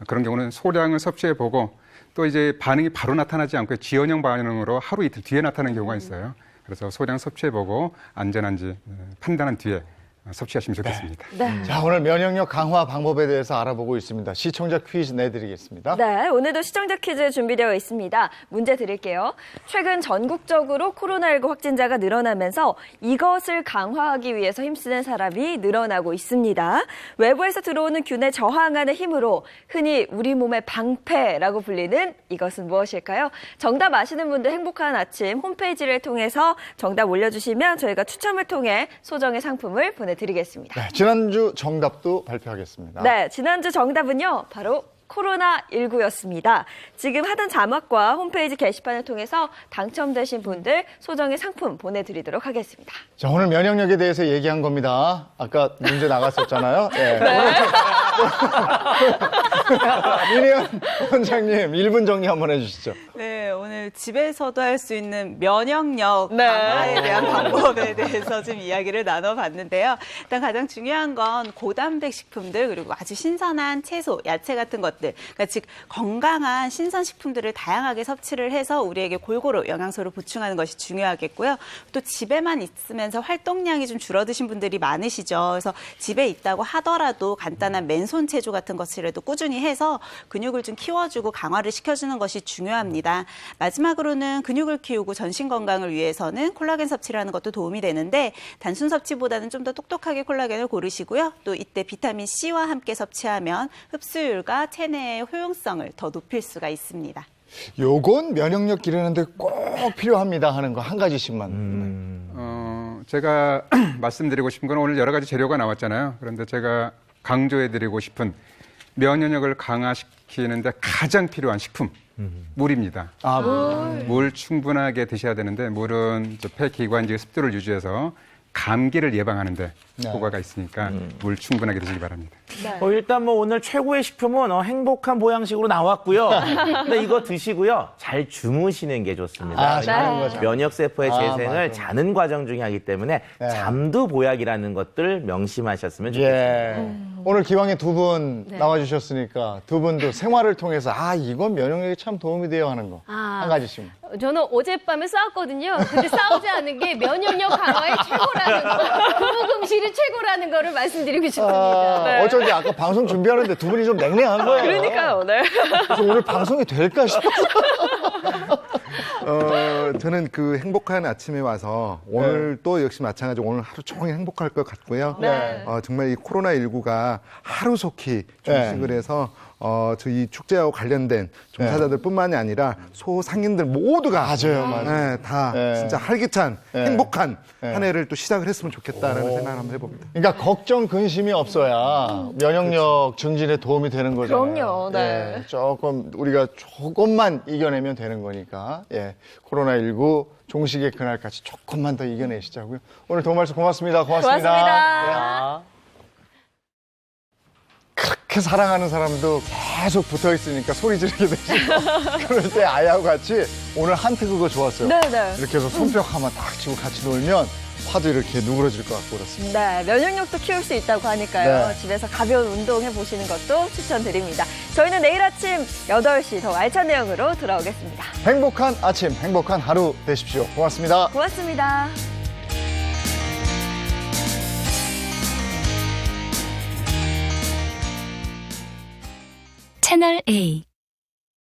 그런 경우는 소량을 섭취해 보고 또 이제 반응이 바로 나타나지 않고 지연형 반응으로 하루 이틀 뒤에 나타나는 경우가 있어요. 그래서 소량 섭취해보고 안전한지 판단한 뒤에 섭취하시면 좋겠습니다. 네. 자, 오늘 면역력 강화 방법에 대해서 알아보고 있습니다. 시청자 퀴즈 내드리겠습니다. 네, 오늘도 시청자 퀴즈 준비되어 있습니다. 문제 드릴게요. 최근 전국적으로 코로나19 확진자가 늘어나면서 이것을 강화하기 위해서 힘쓰는 사람이 늘어나고 있습니다. 외부에서 들어오는 균에 저항하는 힘으로 흔히 우리 몸의 방패라고 불리는 이것은 무엇일까요? 정답 아시는 분들 행복한 아침 홈페이지를 통해서 정답 올려주시면 저희가 추첨을 통해 소정의 상품을 보내드리겠습니다. 네, 지난주 정답도 발표하겠습니다. 네, 지난주 정답은요, 바로 코로나19였습니다. 지금 하단 자막과 홈페이지 게시판을 통해서 당첨되신 분들 소정의 상품 보내드리도록 하겠습니다. 자, 오늘 면역력에 대해서 얘기한 겁니다. 아까 문제 나갔었잖아요. 네. 민희연 원장님, 1분 정리 한번 해주시죠. 네, 오늘 집에서도 할 수 있는 면역력 강화에 대한 방법에 대해서 좀 이야기를 나눠봤는데요. 일단 가장 중요한 건 고단백 식품들 그리고 아주 신선한 채소, 야채 같은 것들, 그러니까 즉 건강한 신선 식품들을 다양하게 섭취를 해서 우리에게 골고루 영양소를 보충하는 것이 중요하겠고요. 또 집에만 있으면서 활동량이 좀 줄어드신 분들이 많으시죠. 그래서 집에 있다고 하더라도 간단한 맨손 체조 같은 것이라도 꾸준히 해서 근육을 좀 키워주고 강화를 시켜주는 것이 중요합니다. 마지막으로는 근육을 키우고 전신 건강을 위해서는 콜라겐 섭취를 하는 것도 도움이 되는데 단순 섭취보다는 좀 더 똑똑하게 콜라겐을 고르시고요. 또 이때 비타민 C와 함께 섭취하면 흡수율과 체내의 효용성을 더 높일 수가 있습니다. 요건 면역력 기르는데 꼭 필요합니다 하는 거 한 가지씩만. 제가 말씀드리고 싶은 건 오늘 여러 가지 재료가 나왔잖아요. 그런데 제가 강조해드리고 싶은 면역력을 강화시키는데 가장 필요한 식품, 물입니다. 물 충분하게 드셔야 되는데 물은 폐기관지의 습도를 유지해서 감기를 예방하는 데 효과가 있으니까 물 충분하게 드시기 바랍니다. 일단 뭐 오늘 최고의 식품은 행복한 보양식으로 나왔고요. 근데 이거 드시고요. 잘 주무시는 게 좋습니다. 면역세포의 재생을 자는 과정 중에 하기 때문에 잠도 보약이라는 것들 명심하셨으면 좋겠습니다. 오늘 기왕에 두 분 나와주셨으니까 두 분도 생활을 통해서 이건 면역력에 참 도움이 돼요 하는 거 한 가지씩. 저는 어젯밤에 싸웠거든요. 근데 싸우지 않은 게 면역력 강화에 최고라는 거, 구부금실이 최고라는 거를 말씀드리고 싶습니다. 어쩐지 아까 방송 준비하는데 두 분이 좀 냉랭한 거예요. 그러니까요, 네. 그래서 오늘 방송이 될까 싶어서. 저는 그 행복한 아침에 와서 오늘 또 역시 마찬가지로 오늘 하루 종일 행복할 것 같고요. 정말 이 코로나19가 하루속히 종식을 해서 저희 축제하고 관련된 종사자들뿐만이 아니라 소상인들 모두가 다 진짜 활기찬 행복한 한 해를 또 시작을 했으면 좋겠다라는 생각을 한번 해봅니다. 그러니까 걱정 근심이 없어야 면역력 증진에 도움이 되는 거잖아요. 그럼요. 네. 조금 우리가 조금만 이겨내면 되는 거니까 코로나19 종식의 그날까지 조금만 더 이겨내시자고요. 오늘 도움 말씀 고맙습니다. 고맙습니다. 그렇게 사랑하는 사람도 계속 붙어 있으니까 소리 지르게 되시고 그럴 때 아이하고 같이 오늘 한트 그거 좋았어요. 네네. 이렇게 해서 손뼉 하나 딱 치고 같이 놀면 화도 이렇게 누그러질 것 같고 그렇습니다. 네, 면역력도 키울 수 있다고 하니까요. 네. 집에서 가벼운 운동 해보시는 것도 추천드립니다. 저희는 내일 아침 8시 더 알찬 내용으로 돌아오겠습니다. 행복한 아침, 행복한 하루 되십시오. 고맙습니다. 고맙습니다. 채널 A